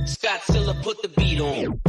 Scottzilla put the beat on.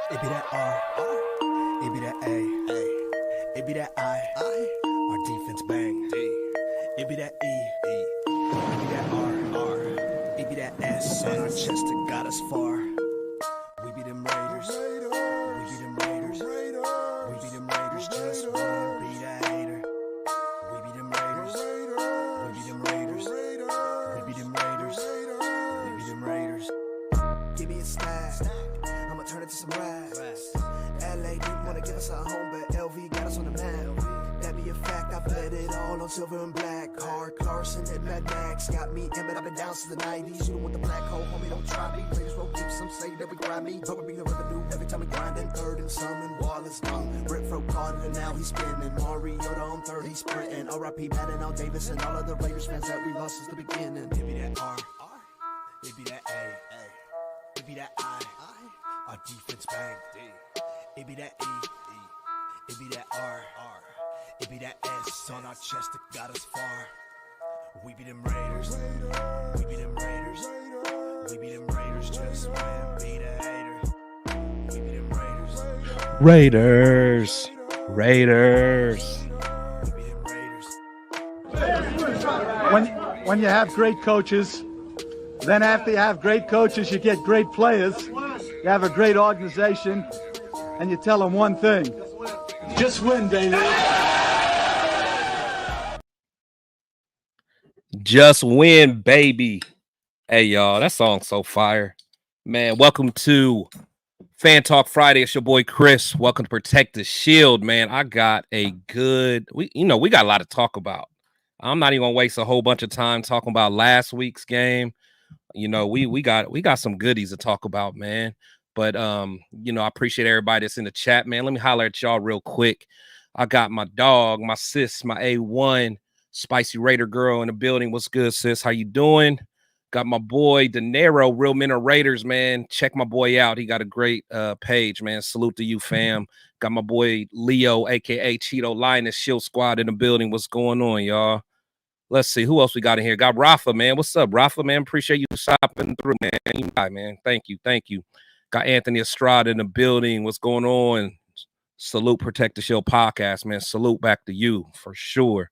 It be that R, it be that A, it be that I, our defense bang, D, it be that E, it be that R, it be that S, on our chest that got us far. We be them Raiders, we be them Raiders, we be them Raiders, just one be that hater. We be them Raiders, we be them Raiders, we be them Raiders, we be them Raiders. Give me a stack, I'ma turn it to some rags. LA didn't wanna give us a home, but LV got us on the map. That be a fact, I bled it all on silver and black. Hard Clarkson and Mad Max got me in, but I've been down since the 90s. You don't want the black hole, homie, don't try me. Raiders roll deep, some say that we grind me. But we bring the revenue every time we grind in third and summon. Wallace down, Brett Fro caught it and now he's spinning. Mariota on third, he's sprinting. R.I.P. Madden, Al Davis, and all of the Raiders fans that we lost since the beginning. It be that R, it be that A, it be that I, our defense bang, D. It be that E, it be that R, it be that S on our chest that got us far. We be them Raiders, we be them Raiders, we be them Raiders, just win, be the hater. We be them Raiders, Raiders. we be them Raiders. When you have great coaches, then after you have great coaches, you get great players. You have a great organization, and you tell them one thing: just win, baby. Just win, baby. Hey, y'all, that song's so fire. Man, welcome to Fan Talk Friday. It's your boy Chris. Welcome to Protect the Shield, man. I got a good, we got a lot to talk about. I'm not even gonna waste a whole bunch of time talking about last week's game. We got some goodies to talk about, man. But I appreciate everybody that's in the chat, man. Let me holler at y'all real quick. I got my dog, my sis, my A1 Spicy Raider girl in the building. What's good, sis? How you doing? Got my boy De Niro, Real Men of Raiders, man. Check my boy out. He got a great page, man. Salute to you, fam. Got my boy Leo, aka Cheeto Lioness Shield Squad in the building. What's going on, y'all? Let's see who else we got in here. Got Rafa, man. What's up, Rafa, man? Appreciate you stopping through, man. Bye, man. Thank you. Got Anthony Estrada in the building. What's going on? Salute Protect the Shield podcast, man. Salute back to you for sure.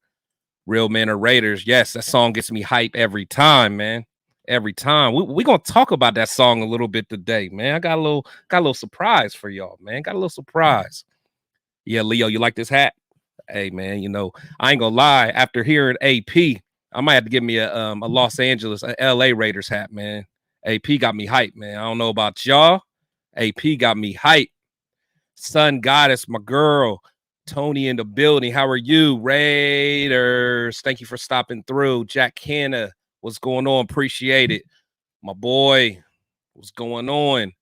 Real Men of Raiders. Yes, that song gets me hype every time, man. Every time. We're gonna talk about that song a little bit today, man. I got a little surprise for y'all, man. Got a little surprise. Yeah, Leo, you like this hat? Hey, man, I ain't gonna lie. After hearing AP, I might have to give me a Los Angeles, a LA Raiders hat, man. AP got me hype, man. I don't know about y'all. AP got me hype. Sun Goddess, my girl. Tony in the building. How are you, Raiders? Thank you for stopping through. Jack Canna, what's going on? Appreciate it. My boy, what's going on?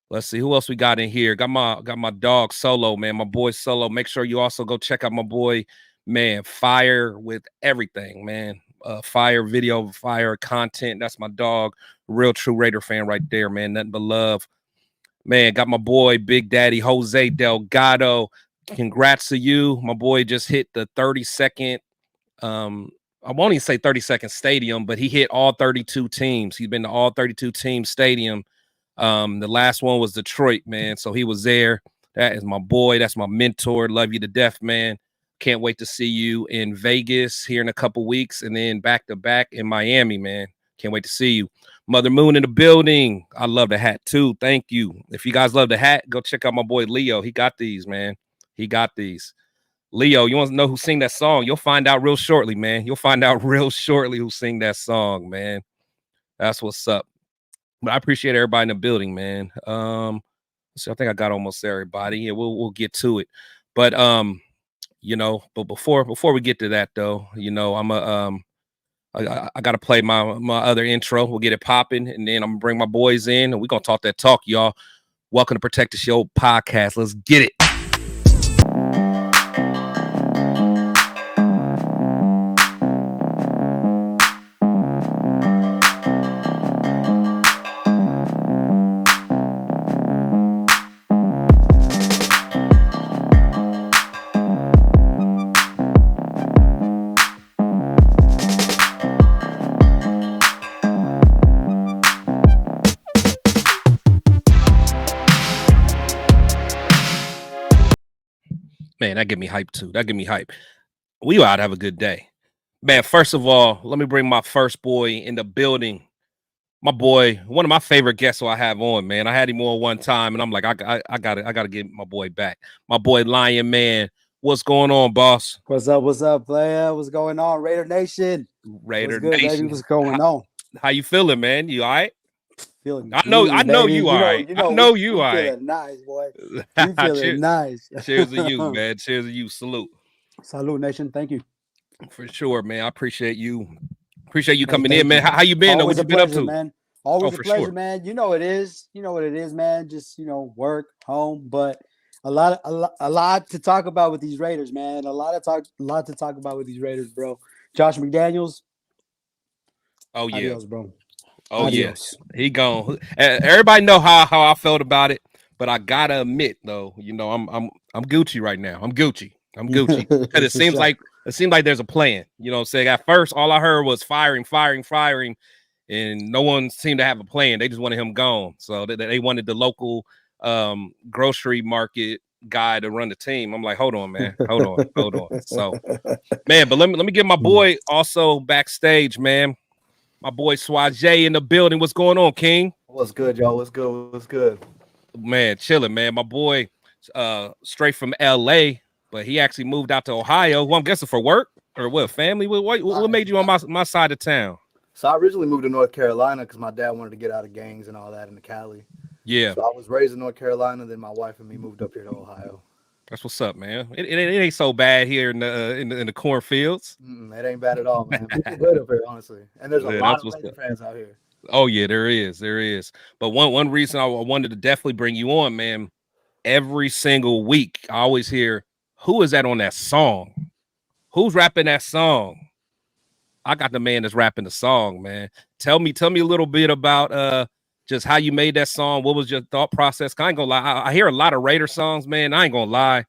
Let's see who else we got in here. Got my dog Solo, man. My boy Solo. Make sure you also go check out my boy, man. Fire with everything, man. Fire video, fire content. That's my dog. Real true Raider fan right there, man. Nothing but love. Man, got my boy Big Daddy Jose Delgado. Congrats to you. My boy just hit the 32nd. I won't even say 32nd stadium, but he hit all 32 teams. He's been to all 32 team stadium. The last one was Detroit, man. So he was there. That is my boy. That's my mentor. Love you to death, man. Can't wait to see you in Vegas here in a couple weeks, and then back to back in Miami, man. Can't wait to see you. Mother Moon in the building. I love the hat too. Thank you. If you guys love the hat, go check out my boy Leo. He got these, man. He got these. Leo, you want to know who sing that song? You'll find out real shortly, man. You'll find out real shortly who sing that song, man. That's what's up. But I appreciate everybody in the building, man. So I think I got almost everybody. Yeah, we'll get to it. But but before we get to that though, I'm I got to play my other intro. We'll get it popping, and then I'm gonna bring my boys in, and we're gonna talk that talk, y'all. Welcome to Protect the Show podcast. Let's get it. Man, that get me hype too. That get me hype. We ought to have a good day. Man, first of all, let me bring my first boy in the building. My boy, one of my favorite guests who I have on, man. I had him on one time, and I'm like, I gotta get my boy back. My boy Lion Man. What's going on, boss? What's up, player? What's going on, Raider Nation? Raider What's good, Nation. baby? What's going on? How you feeling, man? You all right? Feeling I know baby. you all right. I know you all right. Feeling nice, boy. You feeling nice. Cheers to you, man. Cheers to you. Salute. Salute, Nation. Thank you. For sure, man. I appreciate you. Appreciate you coming in, man. How you been? Always What you a been pleasure, up to? man. Always a for pleasure, sure. man. You know what it is. You know what it is, man. Just work, home, but a lot to talk about with these Raiders, man. A lot to talk about with these Raiders, bro. Josh McDaniels. Oh yeah. Adios, bro. Oh Adios. yes, he gone. Everybody know how I felt about it, but I gotta admit though, I'm Gucci right now. I'm Gucci because it seems like there's a plan. You know what I'm saying? At first, all I heard was firing, and no one seemed to have a plan. They just wanted him gone. So they wanted the local grocery market guy to run the team. I'm like, hold on, man, hold on. So, man, but let me get my boy also backstage, man. My boy Swage in the building. What's going on, King? What's good, y'all? What's good? Man, chilling, man. My boy, straight from LA, but he actually moved out to Ohio. Well, I'm guessing for work or what? Family? What made you on my side of town? So I originally moved to North Carolina because my dad wanted to get out of gangs and all that in the Cali. Yeah. So I was raised in North Carolina. Then my wife and me moved up here to Ohio. That's what's up, man. It ain't so bad here in the cornfields. It ain't bad at all, man. People good up here, honestly. And there's a lot of Raider fans out here. Oh yeah, there is. But one reason I wanted to definitely bring you on, man. Every single week, I always hear, who is that on that song? Who's rapping that song? I got the man that's rapping the song, man. Tell me a little bit about just how you made that song. What was your thought process? I ain't gonna lie. I hear a lot of Raider songs, man. I ain't gonna lie.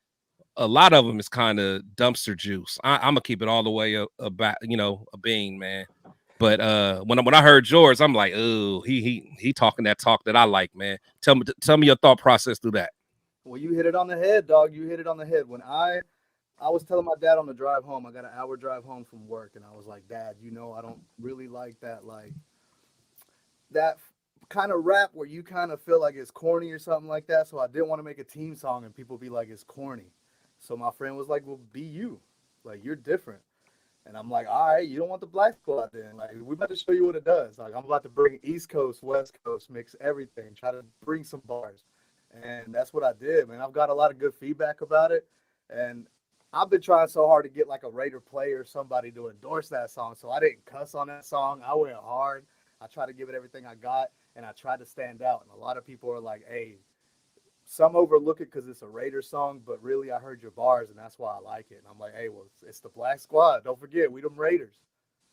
A lot of them is kind of dumpster juice. I'm gonna keep it all the way about, a bean, man. But when I heard yours, I'm like, oh, he talking that talk that I like, man. Tell me your thought process through that. Well, you hit it on the head, dog. You hit it on the head. When I was telling my dad on the drive home, I got an hour drive home from work, and I was like, Dad, I don't really like that kind of rap where you kind of feel like it's corny or something like that. So I didn't want to make a team song and people be like, it's corny. So my friend was like, well, be you. Like, you're different. And I'm like, all right, you don't want the black squad then. Like, we're about to show you what it does. Like, I'm about to bring East Coast, West Coast, mix everything, try to bring some bars. And that's what I did, man. I've got a lot of good feedback about it. And I've been trying so hard to get like a Raider player or somebody to endorse that song. So I didn't cuss on that song. I went hard. I tried to give it everything I got, and I tried to stand out. And a lot of people are like, hey, some overlook it because it's a Raider song, but really I heard your bars, and that's why I like it. And I'm like, hey, well, it's the black squad. Don't forget, we them Raiders.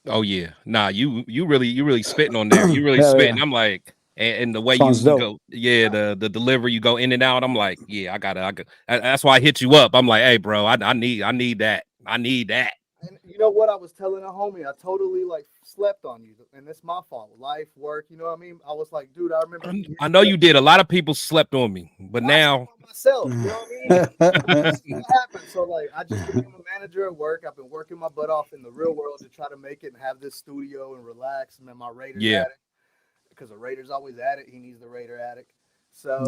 Oh yeah, nah, you really spitting on there. You really spitting. Yeah. I'm like, and the way Sounds you dope. go, yeah, the delivery, you go in and out. I'm like, yeah, I got. That's why I hit you up. I'm like, hey, bro, I need that. I need that. And you know what? I was telling a homie, I totally slept on you, and it's my fault. Life, work, you know what I mean? I was like, dude, I remember. I know you did. A lot of people slept on me, but now myself, you know what I mean? What happened? So I just became a manager at work. I've been working my butt off in the real world to try to make it and have this studio and relax. And then my Raiders addict, because the Raiders always at it. He needs the Raider addict. So,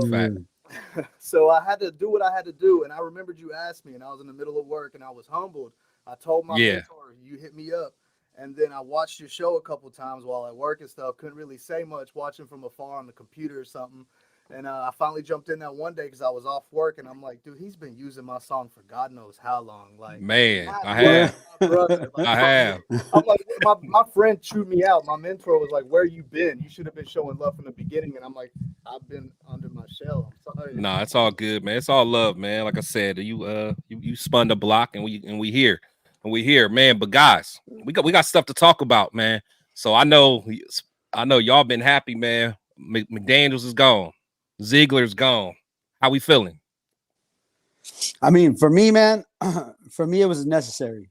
so I had to do what I had to do. And I remembered you asked me, and I was in the middle of work, and I was humbled. I told my mentor, you hit me up. And then I watched your show a couple times while at work and stuff. Couldn't really say much, watching from afar on the computer or something. And I finally jumped in that one day because I was off work, and I'm like, dude, he's been using my song for God knows how long. Like, Man, I brother, have. my brother. Like, I have. I'm like, my friend chewed me out. My mentor was like, where you been? You should have been showing love from the beginning. And I'm like, I've been under my shell. I'm sorry. Nah, it's all good, man. It's all love, man. Like I said, you spun the block, and we here, man. But guys, we got stuff to talk about, man. So I know y'all been happy, man. McDaniels is gone. Ziegler's gone. How we feeling? I mean, for me, man, it was necessary.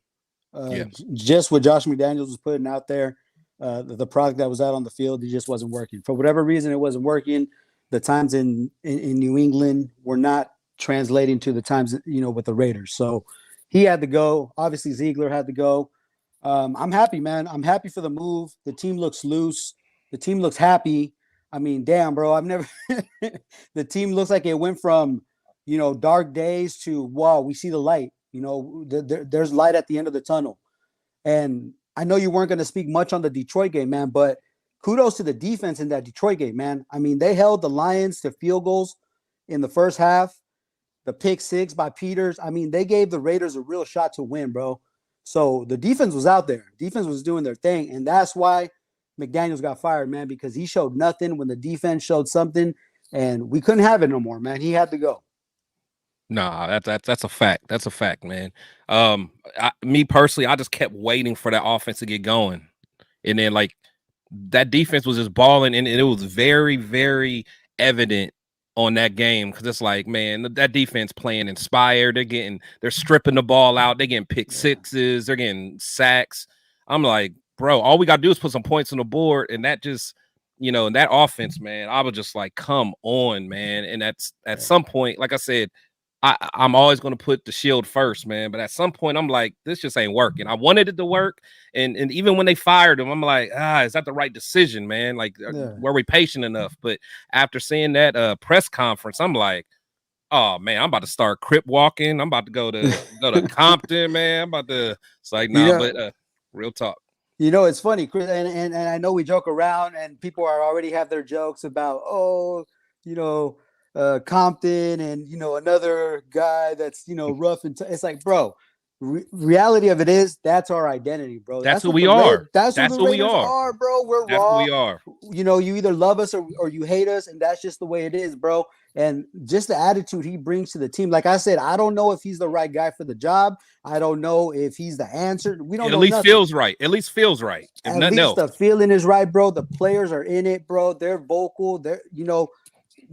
Just what Josh McDaniels was putting out there, the product that was out on the field, it just wasn't working. For whatever reason, it wasn't working. The times in New England were not translating to the times, with the Raiders. So he had to go. Obviously, Ziegler had to go. I'm happy, man. I'm happy for the move. The team looks loose. The team looks happy. I mean, damn, bro, I've never – the team looks like it went from, dark days to, wow, we see the light. There's light at the end of the tunnel. And I know you weren't going to speak much on the Detroit game, man, but kudos to the defense in that Detroit game, man. I mean, they held the Lions to field goals in the first half. The pick six by Peters. I mean, they gave the Raiders a real shot to win, bro. So the defense was out there. Defense was doing their thing, and that's why McDaniels got fired, man, because he showed nothing when the defense showed something, and we couldn't have it no more, man. He had to go. Nah, that's a fact. That's a fact, man. Me personally, I just kept waiting for that offense to get going, and then like that defense was just balling, and it was very, very evident on that game because it's like, man, that defense playing inspired. They're stripping the ball out. They're getting pick sixes. They're getting sacks. I'm like, bro, all we got to do is put some points on the board. And that just, in that offense, man, I was just like, come on, man. And that's at some point, like I said, I'm always going to put the shield first, man. But at some point, I'm like, this just ain't working. I wanted it to work. And even when they fired him, I'm like, is that the right decision, man? Like, were we patient enough? But after seeing that press conference, I'm like, oh, man, I'm about to start crip walking. I'm about to go to Compton, man. I'm about to – it's like, but real talk. It's funny, Chris, and I know we joke around and people already have their jokes about, Compton and, another guy that's, rough. And it's like, bro, reality of it is that's our identity, bro. That's who we are. That's who we are, bro. We're that's raw. Who we are. You either love us or you hate us. And that's just the way it is, bro. And just the attitude he brings to the team. Like I said, I don't know if he's the right guy for the job. I don't know if he's the answer. We don't know. At least nothing. feels right. At least feels right. If At least the feeling is right, bro. The players are in it, bro. They're vocal. They're,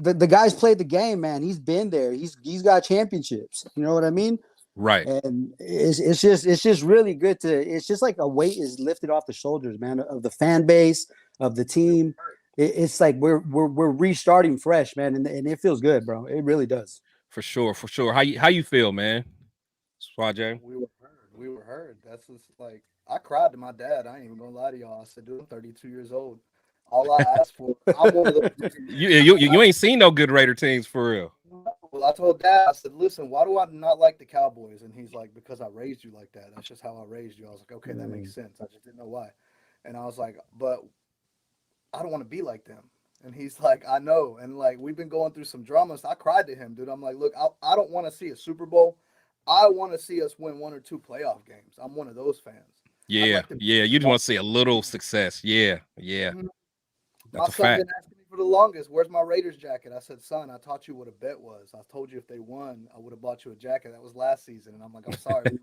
the guy's played the game, man. He's been there. He's got championships. You know what I mean? Right. And it's just really good it's just like a weight is lifted off the shoulders, man, of the fan base, of the team. It's like we're restarting fresh, man, and it feels good, bro. It really does. For sure. How you feel, man? Swajay? We were heard. That's just like I cried to my dad. I ain't even gonna lie to y'all. I said, dude, I'm 32 years old. All I asked for, I'm one of those. You ain't seen no good Raider teams for real. Well, I told Dad, I said, listen, why do I not like the Cowboys? And he's like, because I raised you like that. That's just how I raised you. I was like, okay, that makes sense. I just didn't know why. And I was like, but I don't want to be like them. And he's like, I know. And like, we've been going through some drama. So I cried to him, dude. I'm like, look, I don't want to see a Super Bowl. I want to see us win 1 or 2 playoff games. I'm one of those fans. Yeah. You just want to see a little success. Yeah. Mm-hmm. That's my a son fact. been asking me for the longest, where's my Raiders jacket? I said, son, I taught you what a bet was. I told you if they won, I would have bought you a jacket. That was last season. And I'm like, I'm sorry.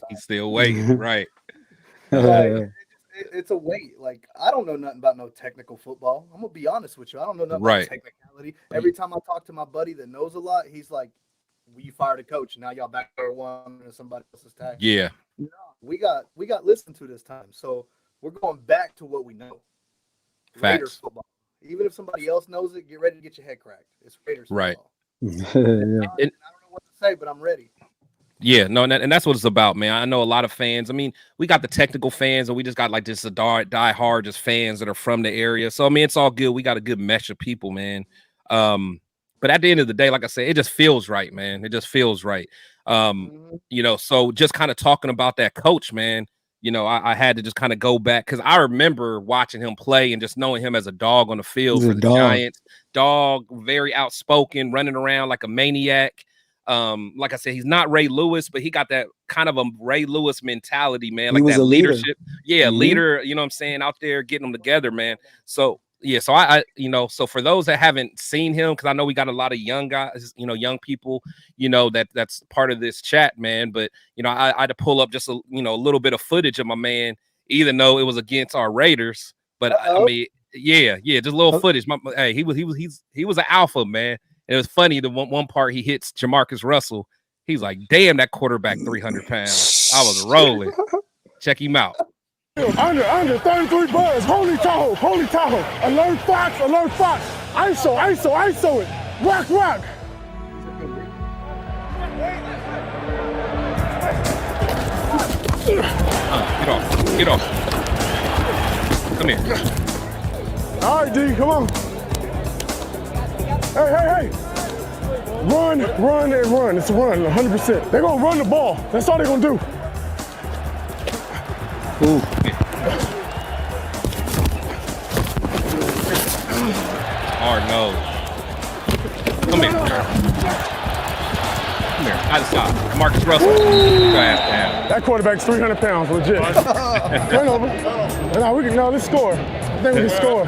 He's still waiting. Right. Like, it's a wait. Like, I don't know nothing about no technical football. I'm going to be honest with you. I don't know nothing about technicality. Every time I talk to my buddy that knows a lot, he's like, well, you fired a coach. Now y'all back there one or somebody else's tag. Yeah. No, we got listened to this time. So we're going back to what we know. Raiders football. Even if somebody else knows it, get ready to get your head cracked. It's Raiders football. Yeah. I don't know what to say, but I'm ready. Yeah, no, and that's what it's about, man. I know a lot of fans. I mean, we got the technical fans, and we just got like just the diehard just fans that are from the area. So I mean, it's all good. We got a good mesh of people, man. But at the end of the day, like I said, it just feels right, man. It just feels right. So just kind of talking about that coach, man. you know, I had to just kind of go back because I remember watching him play and just knowing him as a dog on the field for the Giants. Dog, very outspoken, running around like a maniac. Like I said, he's not Ray Lewis, but he got that kind of a Ray Lewis mentality, man. Like that leadership. Yeah, leader, you know what I'm saying, out there getting them together, man. So yeah, so I you know, so for those that haven't seen him, because I know we got a lot of young guys, you know, young people, you know, that's part of this chat, man. But you know, I had to pull up just a little bit of footage of my man, even though it was against our Raiders. But I mean, yeah, just a little footage. Hey, he was an alpha, man. It was funny. The one part he hits Jamarcus Russell. He's like, damn, that quarterback 300 pounds. I was rolling. Check him out. Under 33 buzz. Holy Tahoe. Alert Fox. ISO it. Rock. Get off. Come here. All right, D, come on. Hey. Run. It's a run, 100%. They're gonna run the ball. That's all they're gonna do. Ooh. Hard nose. Come here. Out of stop. Marcus Russell. That quarterback's 300 pounds, legit. Turnover. No, let's score. I think we can score.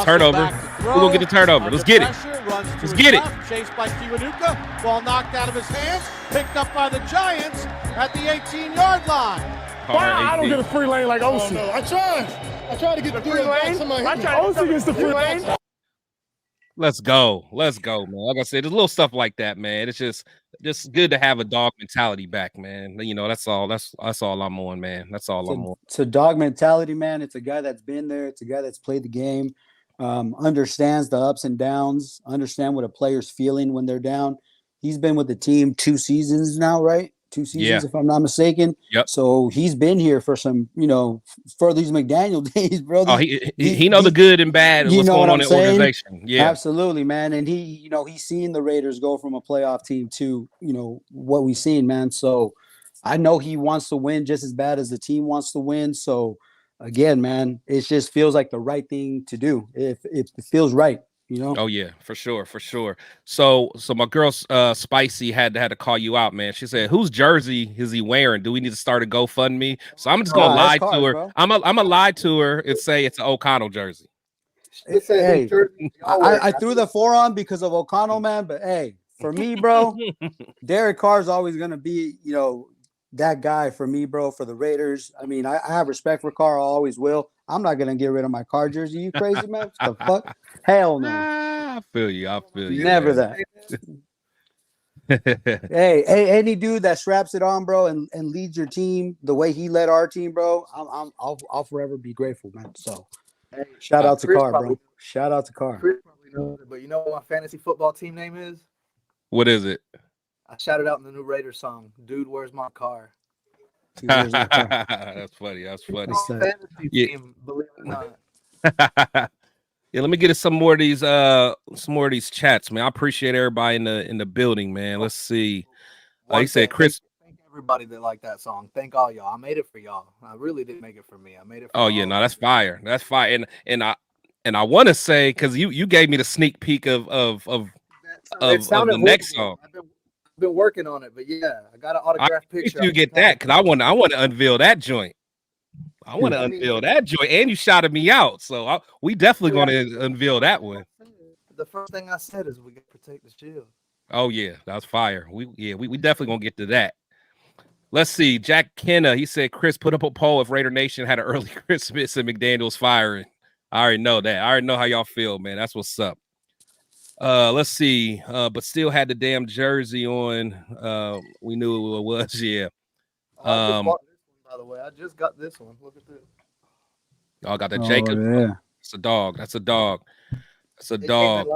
Turnover. We're going to get the turnover. Let's get it. Let's get it. Chased by Kiwanuka. Ball knocked out of his hands. Picked up by the Giants at the 18-yard line. I don't get a free lane like OC. Oh, no. I tried to get the free lane. OC gets the free lane. Let's go, man. Like I said, there's little stuff like that, man. It's just good to have a dog mentality back, man. You know, that's all I'm on, man. That's all I'm on. It's a dog mentality, man. It's a guy that's been there. It's a guy that's played the game, understands the ups and downs, understand what a player's feeling when they're down. He's been with the team 2 seasons now, right? 2 seasons, if I'm not mistaken. Yep. So he's been here for some, for these McDaniel days, bro. Oh, he know the good and bad and what's going on in the organization. Yeah, absolutely, man. And he's seen the Raiders go from a playoff team to, what we've seen, man. So I know he wants to win just as bad as the team wants to win. So again, man, it just feels like the right thing to do. If it feels right. Oh yeah, for sure. So my girl Spicy had to call you out, man. She said, "Whose jersey is he wearing? Do we need to start a GoFundMe?" So I'm just gonna lie to her. Bro. I'm gonna lie to her and say it's an O'Connell jersey. Hey, I threw the 4 on because of O'Connell, man. But hey, for me, bro, Derek Carr's always gonna be, that guy for me, bro. For the Raiders, I mean, I have respect for Carr. I always will. I'm not gonna get rid of my Carr jersey. You crazy, man? What the fuck? Hell no. I feel you. Never that. hey, any dude that straps it on, bro, and leads your team the way he led our team, bro, I'll forever be grateful, man. So, shout out to Carr, bro. Shout out to Carr. Chris probably knows it, but you know what my fantasy football team name is? What is it? I shouted out in the new Raiders song. Dude, where's my car? That's funny. Fantasy team, believe it or not. Yeah, let me get some more of these chats, man. I appreciate everybody in the building, man. Let's see. Like you said, Chris. Thank everybody that liked that song. Thank all y'all. I made it for y'all. I really didn't make it for me. I made it for that's fire. That's fire. And I want to say, because you gave me the sneak peek of the next song. I've been working on it, but yeah, I got an autograph picture. You get that because I want to unveil that joint. I want to unveil that joint, and you shouted me out, so we definitely going to unveil that one. The first thing I said is we got to protect the shield. Oh yeah, that's fire. We definitely gonna get to that. Let's see. Jack Kenna, he said, Chris, put up a poll if Raider Nation had an early Christmas and McDaniel's firing. I already know that. I already know how y'all feel, man. That's what's up. Let's see. But still had the damn jersey on. We knew who it was. Yeah. I just bought this one, by the way. I just got this one. Look at this. I got that Jacob. Yeah. That's a dog.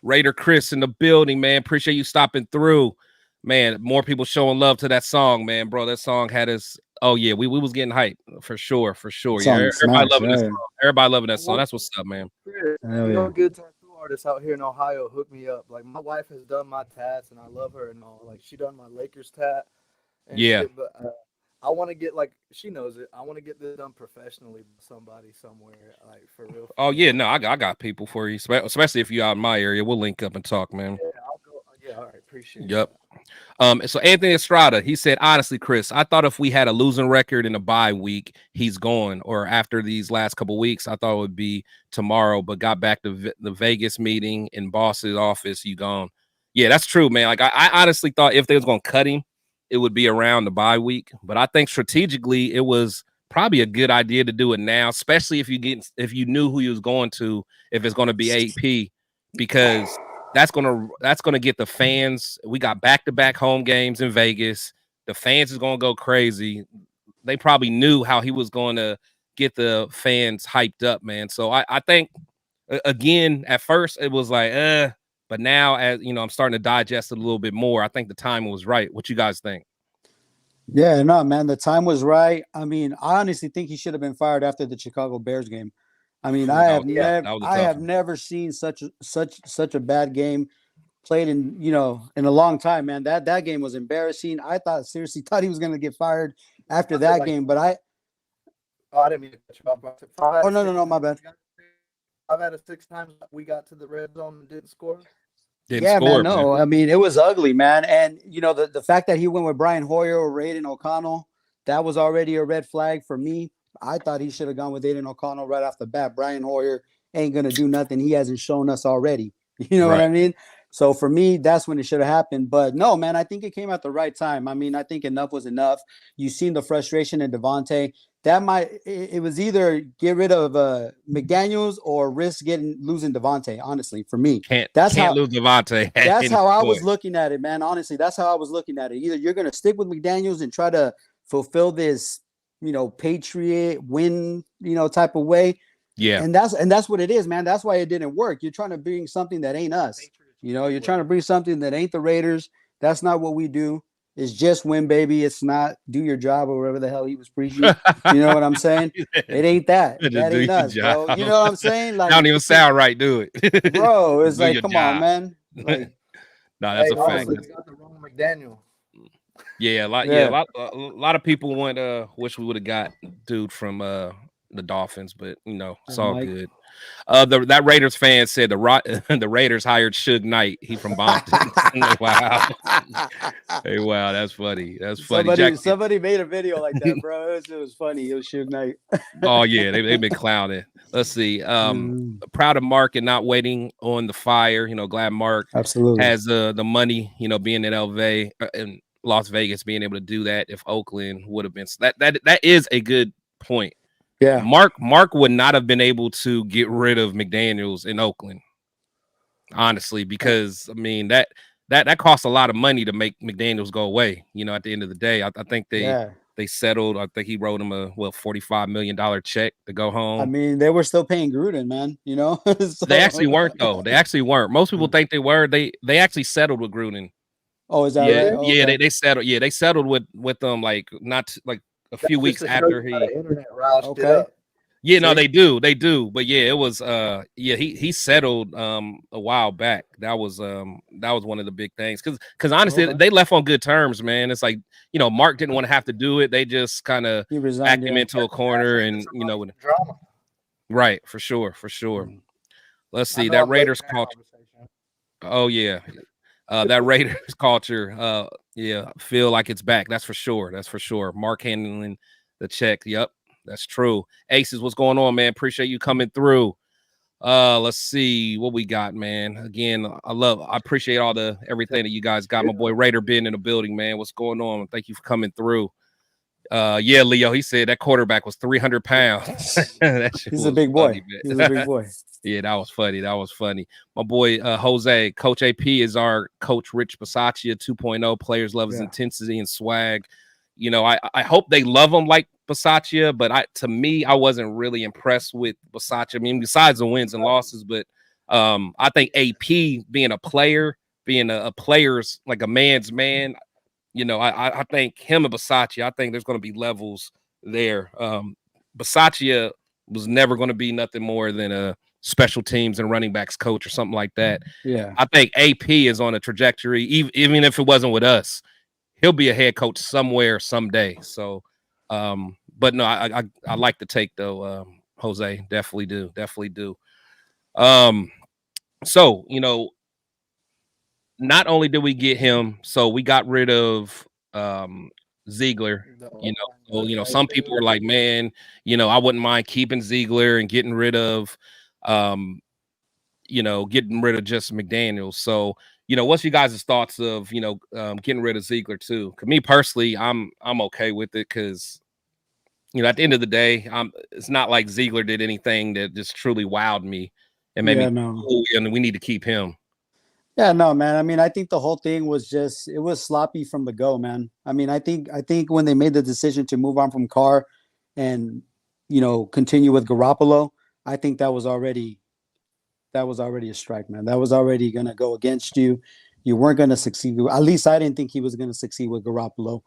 Raider Chris in the building, man. Appreciate you stopping through. Man, more people showing love to that song, man, bro. That song had us. Oh yeah, we was getting hyped for sure. Yeah, everybody loving this song. Everybody loving that song. That's what's up, man. Good tattoo artists out here in Ohio hook me up. Like my wife has done my tats, and I love her and all. Like she done my Lakers tat. And yeah. shit, but I want to get like she knows it. I want to get this done professionally by somebody somewhere, like for real. Oh yeah, no, I got people for you, especially if you're out in my area. We'll link up and talk, man. Yeah, I'll go. Yeah, all right, appreciate Yep. that. So Anthony Estrada, he said, honestly, Chris, I thought if we had a losing record in a bye week, he's gone. Or after these last couple weeks, I thought it would be tomorrow, but got back to the Vegas meeting in Boss's office. You gone? Yeah, that's true, man. Like I honestly thought if they was gonna cut him, it would be around the bye week. But I think strategically, it was probably a good idea to do it now, especially if you knew who he was going to, if it's going to be AP, because that's gonna get the fans. We got back-to-back home games in Vegas. The fans is gonna go crazy. They probably knew how he was going to get the fans hyped up, man. So I think again, at first it was like, but now, as you know, I'm starting to digest it a little bit more. I think the time was right. What you guys think? Yeah, no, man, the time was right. I mean, I honestly think he should have been fired after the Chicago Bears game. I mean, I have never seen such a bad game played in a long time, man. That game was embarrassing. I seriously thought he was going to get fired after that game, but I didn't mean to cut you off. Oh no, my bad. 5 out of 6 times we got to the red zone and didn't score. Man. I mean, it was ugly, man. And the fact that he went with Brian Hoyer or Aiden O'Connell, that was already a red flag for me. I thought he should have gone with Aiden O'Connell right off the bat. Brian Hoyer ain't gonna do nothing he hasn't shown us already. You know what I mean? So for me, that's when it should have happened. But no, man, I think it came at the right time. I mean, I think enough was enough. You've seen the frustration in Devontae. It was either get rid of McDaniels or risk losing Devontae. Honestly, for me, can't lose Devontae. That's how I was looking at it, man. Honestly, that's how I was looking at it. Either you're gonna stick with McDaniels and try to fulfill this, Patriot win, type of way. Yeah, and that's what it is, man. That's why it didn't work. You're trying to bring something that ain't us. You're trying to bring something that ain't the Raiders. That's not what we do. It's just win, baby. It's not do your job or whatever the hell he was preaching. You know what I'm saying? It ain't that. That ain't us, bro. You know what I'm saying? Like, don't even sound right, do it. Bro, it's like, come on, man. Like, no, that's a fact. You got the wrong McDaniel. Yeah, a lot of people wish we would have got dude from the Dolphins, but it's all good. That Raiders fan said the Raiders hired Suge Knight. He from Boston. Wow. Hey, wow, that's funny. That's funny. Somebody made a video like that, bro. It was funny. It was Suge Knight. Oh yeah, they've been clowning. Let's see. Proud of Mark and not waiting on the fire. Glad Mark absolutely has the money. Being in LA and Las Vegas, being able to do that. If Oakland would have been that is a good point. Yeah, Mark would not have been able to get rid of McDaniels in Oakland, honestly, because I mean that costs a lot of money to make McDaniels go away. At the end of the day, I think they settled. I think he wrote him a $45 million check to go home. I mean, they were still paying Gruden, man. So, they actually weren't though. They actually weren't. Most people think they were. They actually settled with Gruden. Oh, is that right? Oh, yeah, okay. they settled. Yeah, they settled with them like a few weeks after he. Internet roused it up. Yeah, no, they do, but yeah, it was he settled a while back. That was one of the big things because honestly they left on good terms, man. It's like Mark didn't want to have to do it. They just kind of backed him into a corner and with drama. Right, for sure. Let's see that Raiders culture. Oh yeah, that Raiders culture. Feel like it's back. That's for sure. Mark handling the check. Yep. That's true. Aces, what's going on, man? Appreciate you coming through. Let's see what we got, man. Again, I appreciate everything that you guys got. My boy Raider Ben in the building, man. What's going on? Thank you for coming through. Yeah, Leo, he said that quarterback was 300 pounds. He's a big boy. He's a big boy. Yeah, that was funny. My boy Jose, Coach AP is our coach Rich Bisaccia 2.0. Players love his intensity and swag. I hope they love him like Bisaccia, but to me, I wasn't really impressed with Bisaccia. I mean, besides the wins and losses, but I think AP being a player, being a player's like a man's man, I think him and Bisaccia, I think there's going to be levels there. Bisaccia was never going to be nothing more than a special teams and running backs coach or something like that. Yeah, I think AP is on a trajectory, even if it wasn't with us. he'll be a head coach somewhere someday. So, but no, I like the take though, Jose. Definitely do. So not only did we get him, so we got rid of Ziegler. Some people were like, man, I wouldn't mind keeping Ziegler and getting rid of just McDaniels. So, what's you guys' thoughts of, getting rid of Ziegler too? Cause me personally, I'm okay with it. Cause, at the end of the day, it's not like Ziegler did anything that just truly wowed me and made me cool, and we need to keep him. Yeah, no, man. I mean, I think the whole thing was it was sloppy from the go, man. I mean, I think when they made the decision to move on from Carr and, continue with Garoppolo, I think that was already a strike, man. That was already going to go against you. You weren't going to succeed. At least I didn't think he was going to succeed with Garoppolo.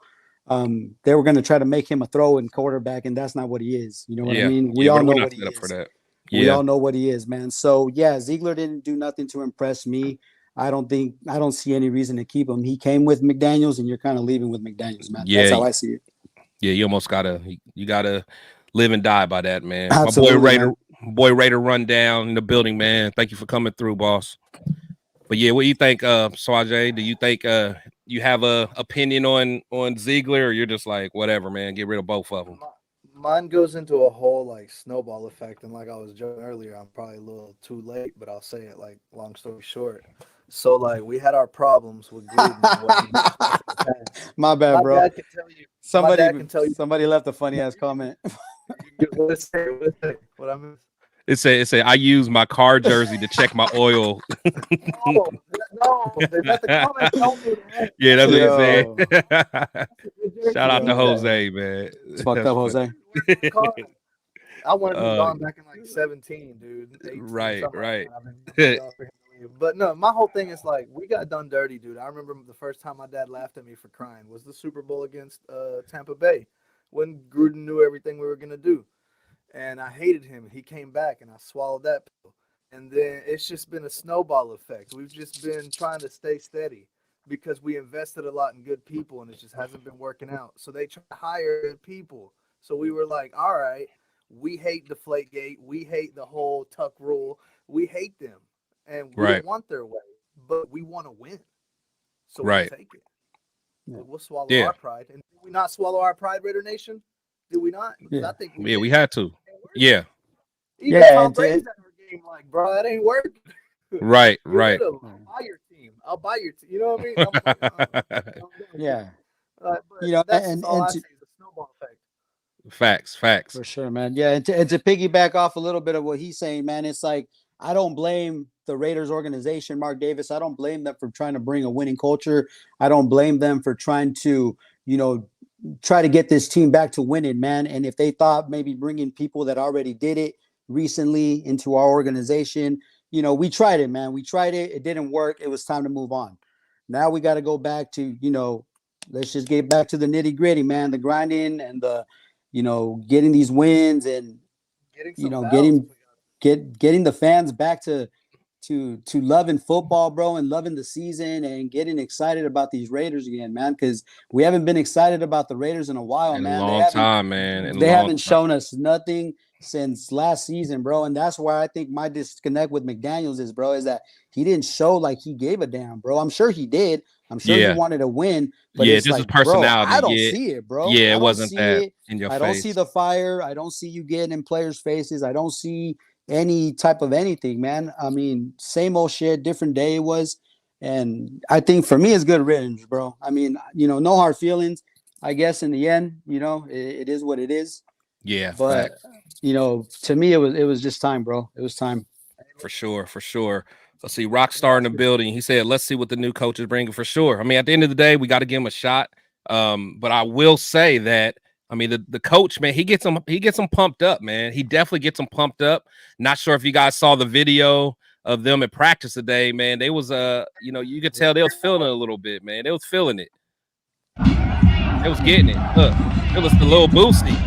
They were going to try to make him a throw-in quarterback, and that's not what he is. You know what I mean? We all know what he is. For that. We all know what he is, man. So, yeah, Ziegler didn't do nothing to impress me. I don't see any reason to keep him. He came with McDaniels, and you're kind of leaving with McDaniels, man. Yeah, that's how I see it. Yeah, you almost gotta live and die by that, man. Absolutely, my boy Raider run down in the building, man. Thank you for coming through, boss. But yeah, what do you think, Swajay? Do you think you have a opinion on Ziegler, or you're just like, whatever, man, get rid of both of them? Mine goes into a whole like snowball effect, and like I was joking earlier, I'm probably a little too late, but I'll say it like long story short. So like we had our problems with Gruden. My bad, bro. Dad can tell you, somebody left a funny ass comment. What I miss? It say I use my car jersey to check my oil. No, that's the comment. Don't do that. Yeah, that's what it say. Shout out to Jose, man. It's fucked up, Jose. I wanted to be gone back in like 17, dude. 18, right. But no, my whole thing is like we got done dirty, dude. I remember the first time my dad laughed at me for crying was the Super Bowl against Tampa Bay when Gruden knew everything we were gonna do, and I hated him. He came back, and I swallowed that pill. And then it's just been a snowball effect. We've just been trying to stay steady because we invested a lot in good people, and it just hasn't been working out. So they try to hire good people. So we were like, all right, we hate Deflategate. We hate the whole Tuck rule. We hate them. And we don't want their way, but we want to win. So we'll take it. Yeah. We'll swallow our pride. And did we not swallow our pride, Raider Nation? Did we not? Yeah. I think we had to. Yeah. Even Tom Brady's at our game like, bro, that ain't working. Right. I'll buy your team. You know what I mean? Yeah. That's all I see is a snowball effect. Facts. For sure, man. Yeah, and to piggyback off a little bit of what he's saying, man, it's like I don't blame the Raiders organization, Mark Davis. I don't blame them for trying to bring a winning culture. I don't blame them for trying to, try to get this team back to winning, man. And if they thought maybe bringing people that already did it recently into our organization, we tried it, man. We tried it. It didn't work. It was time to move on. Now we got to go back to, let's just get back to the nitty gritty, man, the grinding and the, getting these wins and, getting the fans back to loving football, bro, and loving the season and getting excited about these Raiders again, man, because we haven't been excited about the Raiders in a while, man. A long time, man. They haven't shown us nothing since last season, bro, and that's why I think my disconnect with McDaniels is that he didn't show like he gave a damn, bro. I'm sure he did. I'm sure he wanted to win, but it's just like, his personality. Bro, I don't see it, bro. Yeah, it wasn't that in your face. I don't see the fire. I don't see you getting in players' faces. I don't see any type of anything, man. I mean, same old shit, different day it was. And I think for me, it's good riddance, bro. I mean, no hard feelings. I guess in the end, it is what it is. Yeah. But, to me, it was just time, bro. It was time. For sure. Let's see, Rockstar in the building. He said, let's see what the new coach is bringing for sure. I mean, at the end of the day, we got to give him a shot. But I will say that, I mean, the coach, man, he gets them pumped up, man. He definitely gets them pumped up. Not sure if you guys saw the video of them at practice today, man. They was you could tell they was feeling it a little bit, man. They was feeling it. They was getting it. Look, it was the little Boosie.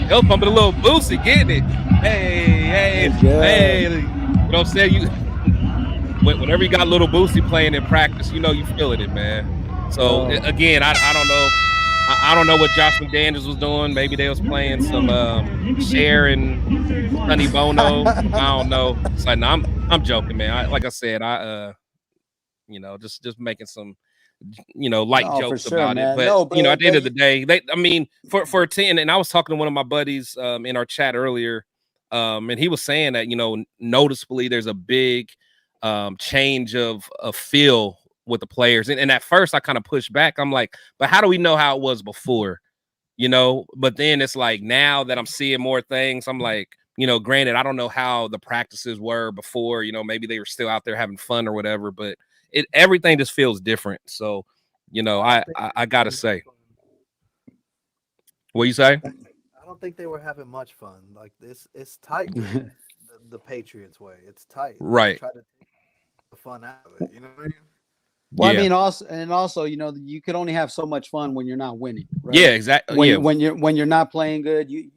They was pumping a little Boosie, getting it. Hey. You know what I'm saying? Whenever you got little Boosie playing in practice, you feeling it, man. So again, I don't know. I don't know what Josh McDaniels was doing. Maybe they was playing some Cher and Sonny Bono. I don't know. So no, I'm joking, man. Like I said, just making some light jokes sure, about man. it. But at the end of the day, for a team, and I was talking to one of my buddies in our chat earlier, and he was saying that noticeably there's a big change of feel with the players. And at first I kind of pushed back. I'm like, but how do we know how it was before? But then it's like now that I'm seeing more things, I'm like, granted, I don't know how the practices were before, maybe they were still out there having fun or whatever, but everything just feels different. So, I gotta say. What you say? I don't think they were having much fun. Like it's tight. the Patriots way. It's tight. Right. Try to take the fun out of it. You know what I mean? Well, I mean, also, you could only have so much fun when you're not winning. Right? Yeah, exactly. When you're not playing good, you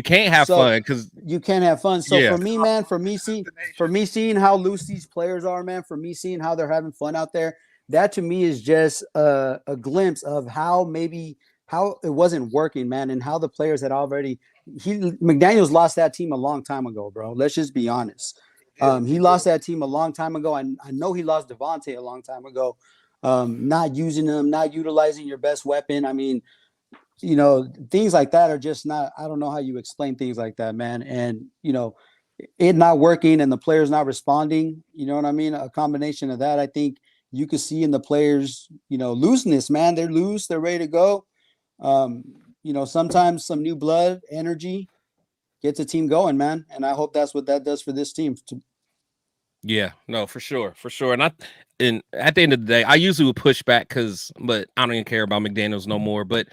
can't have fun because you can't have fun. So for me, man, for me seeing how loose these players are, man, for me seeing how they're having fun out there, that to me is just a glimpse of how it wasn't working, man, and how the players had already. McDaniels lost that team a long time ago, bro. Let's just be honest. He lost that team a long time ago. I know he lost Devontae a long time ago. Not using them, not utilizing your best weapon. I mean, things like that are just not. I don't know how you explain things like that, man. And it not working and the players not responding. You know what I mean? A combination of that, I think you could see in the players, looseness, man. They're loose. They're ready to go. Sometimes some new blood, energy gets a team going, man. And I hope that's what that does for this team. Yeah, no, for sure. And at the end of the day, I usually would push back but I don't even care about McDaniels no more. But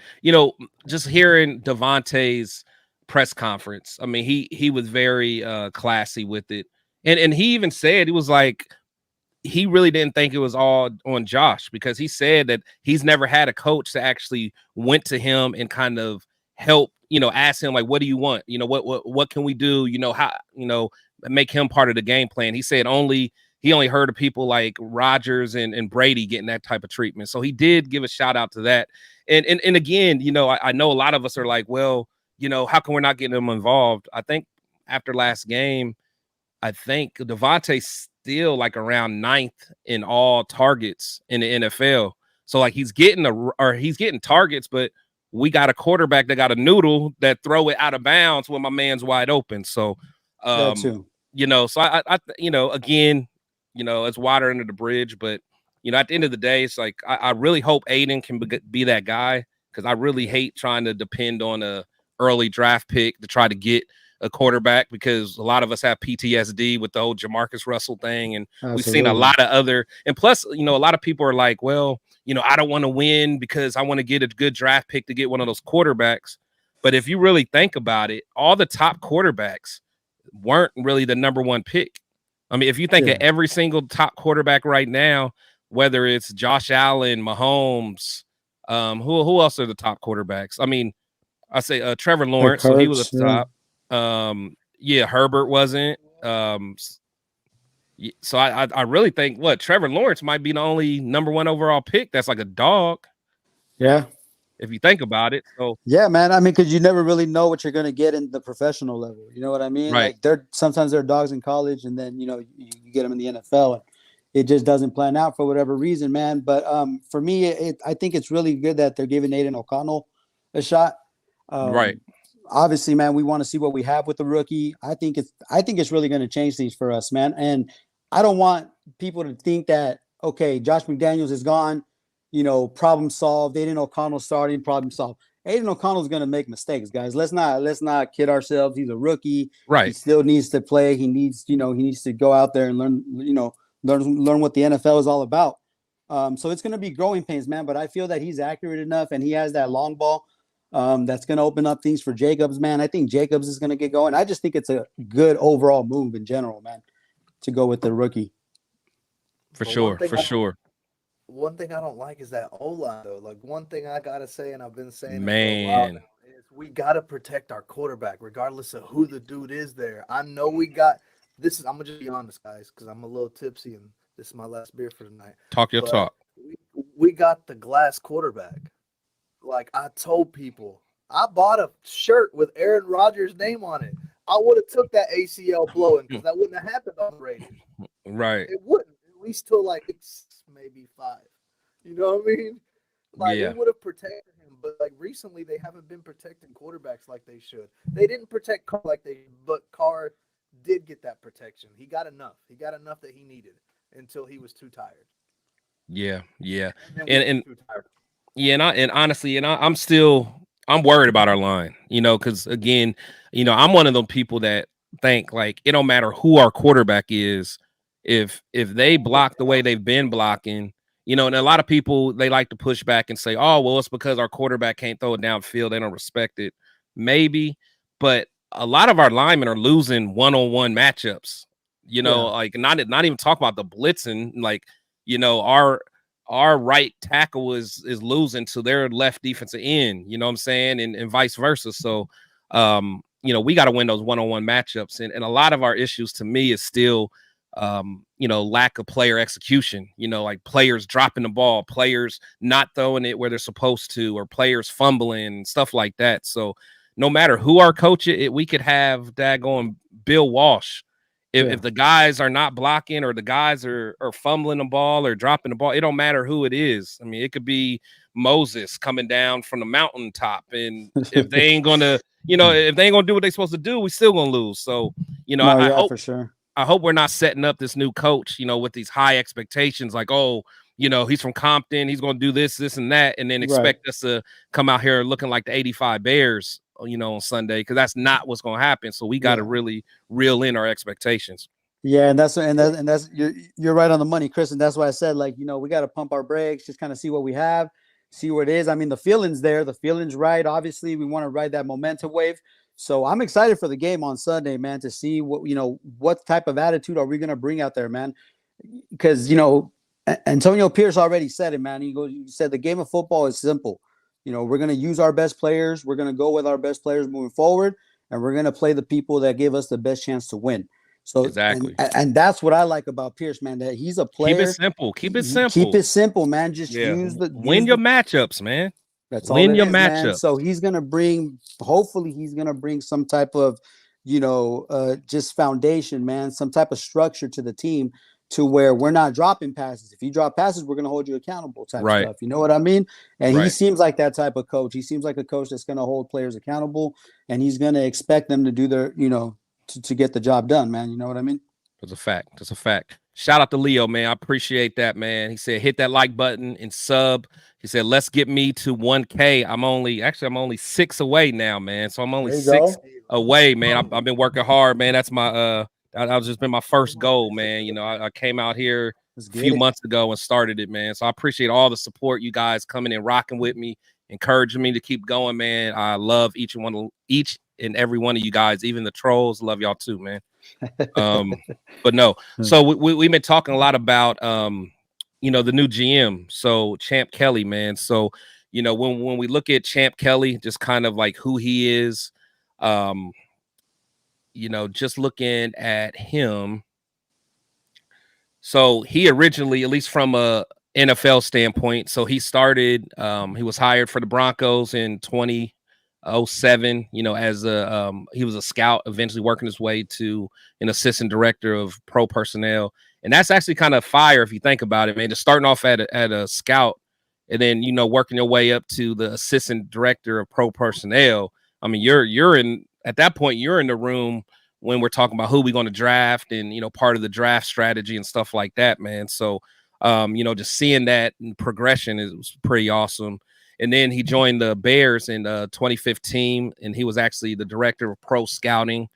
just hearing Devontae's press conference, I mean, he was very classy with it, and he even said he was like he really didn't think it was all on Josh because he said that he's never had a coach that actually went to him and kind of help, ask him like, what do you want? What can we do? How, make him part of the game plan. He said he only heard of people like Rodgers and Brady getting that type of treatment. So he did give a shout out to that. And again, I know a lot of us are like, well, how come we're not getting them involved? I think after last game, I think Devontae's still like around 9th in all targets in the NFL. So like he's getting targets, but we got a quarterback that got a noodle that throw it out of bounds when my man's wide open. So that too. So I again, it's water under the bridge, but at the end of the day, it's like I really hope Aiden can be that guy because I really hate trying to depend on a early draft pick to try to get a quarterback because a lot of us have PTSD with the whole Jamarcus Russell thing, and we've seen a lot of other. And plus, a lot of people are like, well, I don't want to win because I want to get a good draft pick to get one of those quarterbacks. But if you really think about it, all the top quarterbacks weren't really the number one pick. I mean, if you think of every single top quarterback right now, whether it's Josh Allen, Mahomes, who else are the top quarterbacks? I mean, I say Trevor Lawrence, so he was at the top. Herbert wasn't. So I really think Trevor Lawrence might be the only number one overall pick that's like a dog. Yeah. If you think about it. So yeah, man. I mean, because you never really know what you're gonna get in the professional level. You know what I mean? Right. Like sometimes they're dogs in college, and then you get them in the NFL, and it just doesn't plan out for whatever reason, man. But for me, I think it's really good that they're giving Aiden O'Connell a shot. Right. Obviously, man, we want to see what we have with the rookie. I think it's really going to change things for us, man. And I don't want people to think that, okay, Josh McDaniels is gone, problem solved. Aiden O'Connell starting, problem solved. Aiden O'Connell is going to make mistakes, guys. Let's not kid ourselves. He's a rookie. Right. He still needs to play. He needs to go out there and learn what the NFL is all about. So it's going to be growing pains, man. But I feel that he's accurate enough and he has that long ball. That's going to open up things for Jacobs, man. I think Jacobs is going to get going. I just think it's a good overall move in general, man, to go with the rookie. For sure. One thing I don't like is that O-line, though. Like, one thing I got to say, and I've been saying man, for a while now, is we got to protect our quarterback, regardless of who the dude is there. I know we got this. I'm going to just be honest, guys, because I'm a little tipsy, and this is my last beer for tonight. Talk your talk. we got the glass quarterback. Like I told people, I bought a shirt with Aaron Rodgers' name on it. I would have took that ACL blowing because that wouldn't have happened on the Raiders. Right. It wouldn't, at least till like 6, maybe 5. You know what I mean? Like Yeah. we would have protected him, but like recently they haven't been protecting quarterbacks like they should. They didn't protect Carr like they, but Carr did get that protection. He got enough. He got enough that he needed until he was too tired. Yeah. Yeah. And then we And were too tired. yeah, and honestly, I'm worried about our line, because again, I'm one of those people that think like it don't matter who our quarterback is, if they block the way they've been blocking, and a lot of people they like to push back and say, oh, well, it's because our quarterback can't throw it downfield, they don't respect it. Maybe, but a lot of our linemen are losing one-on-one matchups, like not even talk about the blitzing, like, our right tackle is losing to their left defensive end, you know what I'm saying? And vice versa. So, we got to win those one-on-one matchups. And a lot of our issues to me is still, lack of player execution, like players dropping the ball, players not throwing it where they're supposed to, or players fumbling and stuff like that. So no matter who our coach is, we could have daggone Bill Walsh. If the guys are not blocking or the guys are fumbling the ball or dropping the ball, it don't matter who it is. I mean, it could be Moses coming down from the mountaintop. And if they ain't going to, if they ain't going to do what they're supposed to do, we still going to lose. So, I hope for sure. I hope we're not setting up this new coach, with these high expectations like, oh, he's from Compton, he's going to do this, and that, and then expect us to come out here looking like the 85 Bears, on Sunday, because that's not what's going to happen. So we got to really reel in our expectations. Yeah, and that's you're right on the money, Chris, and that's why I said, like, we got to pump our brakes, just kind of see what we have, see what it is. I mean, the feeling's there, the feeling's right. Obviously, we want to ride that momentum wave. So I'm excited for the game on Sunday, man, to see what type of attitude are we going to bring out there, man, because Antonio Pierce already said it, man. He said the game of football is simple. We're going to use our best players. We're going to go with our best players moving forward, and we're going to play the people that give us the best chance to win. So exactly, and that's what I like about Pierce, man. That he's a player. Keep it simple. Keep it simple, man. Just win your matchups, man. That's win all your matchups. Man. So he's going to bring. Hopefully, he's going to bring some type of, just foundation, man. Some type of structure to the team, to where we're not dropping passes. If you drop passes, we're going to hold you accountable type stuff. You know what I mean? And he seems like that type of coach. He seems like a coach that's going to hold players accountable, and he's going to expect them to do their, to get the job done, man. You know what I mean? That's a fact. That's a fact. Shout out to Leo, man. I appreciate that, man. He said, hit that like button and sub. He said, let's get me to 1K. I'm only 6 away now, man. So I'm only 6 away, man. I've been working hard, man. That's my, That just been my first goal, man. I came out here a few months ago and started it, man. So I appreciate all the support, you guys coming and rocking with me, encouraging me to keep going, man. I love each and every one of you guys, even the trolls. Love y'all too, man. But no. So we've been talking a lot about the new GM. So Champ Kelly, man. So when we look at Champ Kelly, just kind of like who he is, just looking at him. So he originally, at least from a NFL standpoint, so he started, he was hired for the Broncos in 2007, as he was a scout, eventually working his way to an assistant director of pro personnel. And that's actually kind of fire if you think about it, man. Just starting off at a scout and then, working your way up to the assistant director of pro personnel. I mean, at that point, you're in the room when we're talking about who we're going to draft and, part of the draft strategy and stuff like that, man. So, just seeing that progression was pretty awesome. And then he joined the Bears in 2015, and he was actually the director of pro scouting.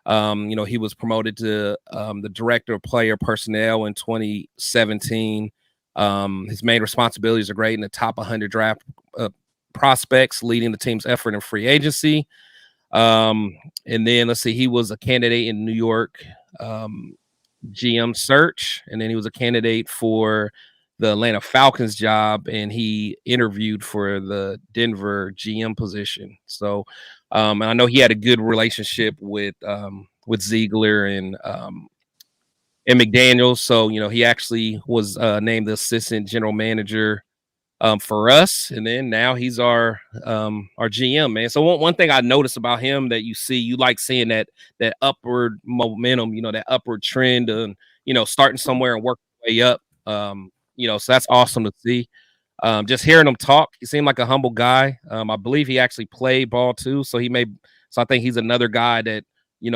He was promoted to the director of player personnel in 2017. His main responsibilities are great in the top 100 draft prospects, leading the team's effort in free agency. And then let's see, he was a candidate in New York GM search, and then he was a candidate for the Atlanta Falcons job, and he interviewed for the Denver GM position. So, and I know he had a good relationship with Ziegler and McDaniels. So, he actually was named the assistant general manager for us, and then now he's our GM, man. So one thing I noticed about him that you like seeing that upward momentum, that upward trend, and starting somewhere and working way up. So that's awesome to see. Just hearing him talk, he seemed like a humble guy. I believe he actually played ball too, so I think he's another guy that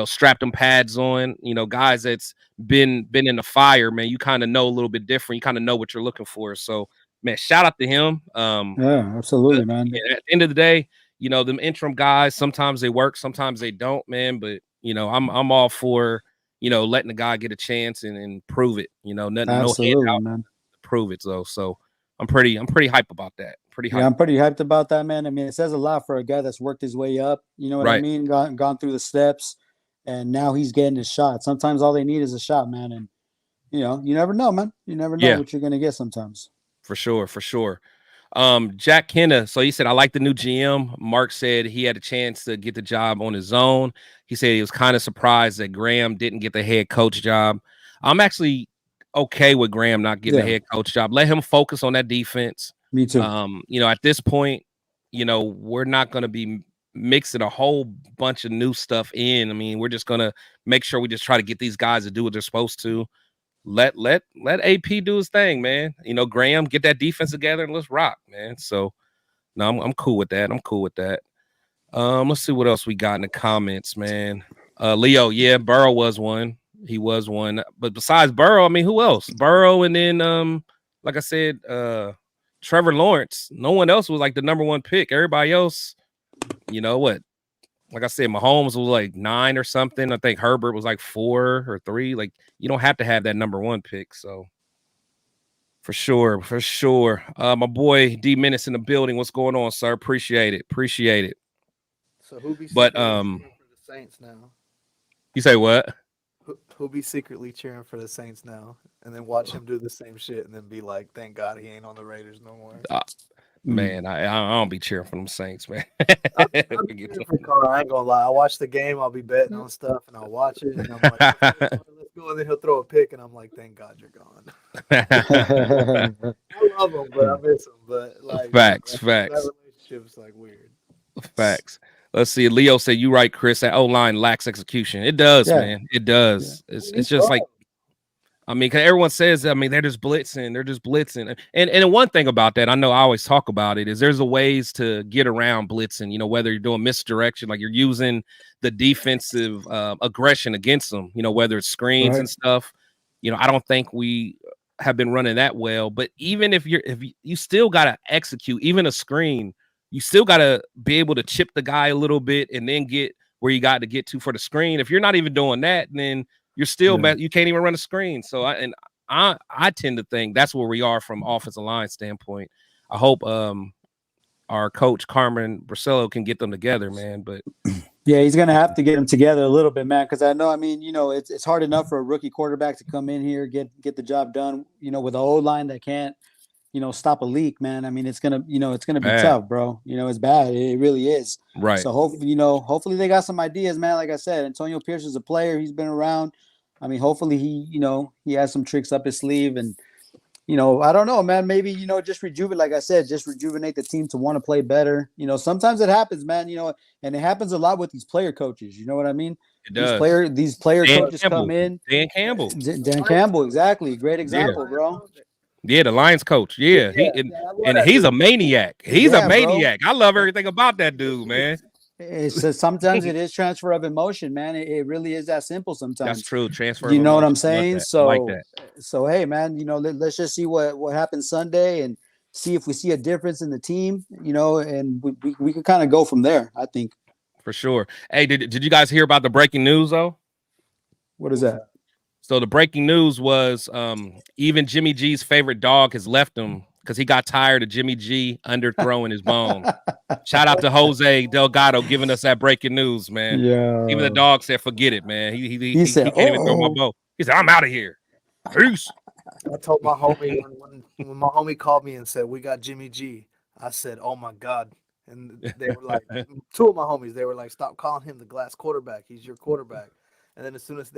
strapped them pads on. Guys that's been in the fire, man. You kind of know a little bit different. You kind of know what you're looking for. So, man, shout out to him. Yeah, absolutely, man. At the end of the day, them interim guys, sometimes they work, sometimes they don't, man. But I'm all for letting the guy get a chance and prove it. Nothing, absolutely, no handout man. to prove it. So I'm pretty hype about that. Yeah, I'm pretty hyped about that, man. I mean, it says a lot for a guy that's worked his way up. You know what I mean? Gone through the steps, and now he's getting his shot. Sometimes all they need is a shot, man. And you never know, man. You never know what you're gonna get sometimes. For sure. Jack Kenna, so he said, I like the new GM. Mark said he had a chance to get the job on his own. He said he was kind of surprised that Graham didn't get the head coach job. I'm actually okay with Graham not getting the head coach job. Let him focus on that defense. Me too. At this point, we're not going to be mixing a whole bunch of new stuff in. I mean, we're just going to make sure we just try to get these guys to do what they're supposed to. Let AP do his thing, man. Graham, get that defense together and let's rock, man. So no, I'm cool with that. Let's see what else we got in the comments, man. Leo, yeah, Burrow was one. He was one. But besides Burrow, I mean, who else? Burrow, and then like I said, Trevor Lawrence. No one else was like the number one pick. Everybody else, what? Like I said, Mahomes was like 9 or something. I think Herbert was like 4 or 3. Like, you don't have to have that number one pick. So for sure. My boy D Menace in the building. What's going on, sir? Appreciate it. So who be but cheering for the Saints now? You say what? Who'll be secretly cheering for the Saints now, and then watch him do the same shit, and then be like, "Thank God he ain't on the Raiders no more." Man, I don't be cheering for them Saints, man. I ain't gonna lie. I watch the game. I'll be betting on stuff, and I'll watch it, and I'm like, "Let's go." And then he'll throw a pick, and I'm like, "Thank God you're gone." I love him, but I miss him. But like, facts. That relationship's like weird. Facts. Let's see. Leo said, "You right, Chris. That O-line lacks execution. It does, man. It does. Yeah. It's just like, I mean, because everyone says, I mean, they're just blitzing. And one thing about that, I know I always talk about it, is there's a ways to get around blitzing. Whether you're doing misdirection, like you're using the defensive aggression against them. Whether it's screens and stuff. I don't think we have been running that well. But even if you still gotta execute, even a screen. You still got to be able to chip the guy a little bit and then get where you got to get to for the screen. If you're not even doing that, then you're still you can't even run a screen. So I tend to think that's where we are from offensive line standpoint. I hope our coach Carmen Bracello can get them together, man. But yeah, he's gonna have to get them together a little bit, man. Because I know, I mean, it's hard enough for a rookie quarterback to come in here get the job done. With an O-line that can't. Stop a leak, man. I mean, it's gonna be tough, bro. It's bad. It really is. Right. So hopefully they got some ideas, man. Like I said, Antonio Pierce is a player. He's been around. I mean, hopefully he has some tricks up his sleeve, and I don't know, man. Maybe just rejuvenate the team to want to play better. Sometimes it happens, man. And it happens a lot with these player coaches. You know what I mean? It does. These player coaches Campbell. come in. Dan Campbell. Dan Campbell, exactly. Great example, bro. Yeah, the Lions coach. Yeah, he's a maniac. He's a maniac. Bro. I love everything about that dude, man. Sometimes it is transfer of emotion, man. It really is that simple sometimes. That's true. Transfer. You know what I'm saying? So, like that. So hey, man, let's just see what happens Sunday and see if we see a difference in the team, and we can kind of go from there, I think. For sure. Hey, did you guys hear about the breaking news though? What is that? So the breaking news was even Jimmy G's favorite dog has left him because he got tired of Jimmy G underthrowing his bone. Shout out to Jose Delgado giving us that breaking news, man. Yeah. Even the dog said, forget it, man. He said, he can't even throw my bone. He said, I'm out of here. Peace. I told my homie when my homie called me and said, we got Jimmy G. I said, oh, my God. And they were like, two of my homies, they were like, stop calling him the glass quarterback. He's your quarterback. And then as soon as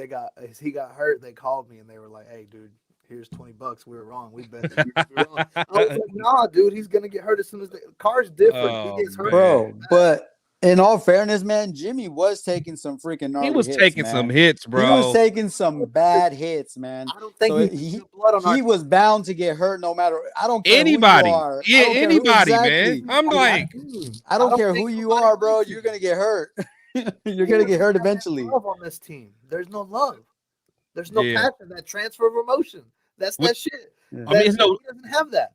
he got hurt, they called me and they were like, hey, dude, here's $20. We were wrong. We bet that we were wrong. I was like, nah, dude, he's gonna get hurt as soon as the car's different. Oh, He gets hurt, bro. But in all fairness, man, Jimmy was taking some freaking gnarly He was hits, taking man. some hits, bro. He was taking some bad hits, man. I don't think So he was bound to get hurt no matter. I don't care Anybody. who you are. Yeah, I don't care who- anybody, exactly. man. I'm like, I don't care think who you nobody are, bro. likes You're you. gonna get hurt. You're gonna get hurt eventually. Love on this team. There's no love. There's no Yeah. passion. That transfer of emotion. That's that shit. Yeah. I mean, it's no. He doesn't have that.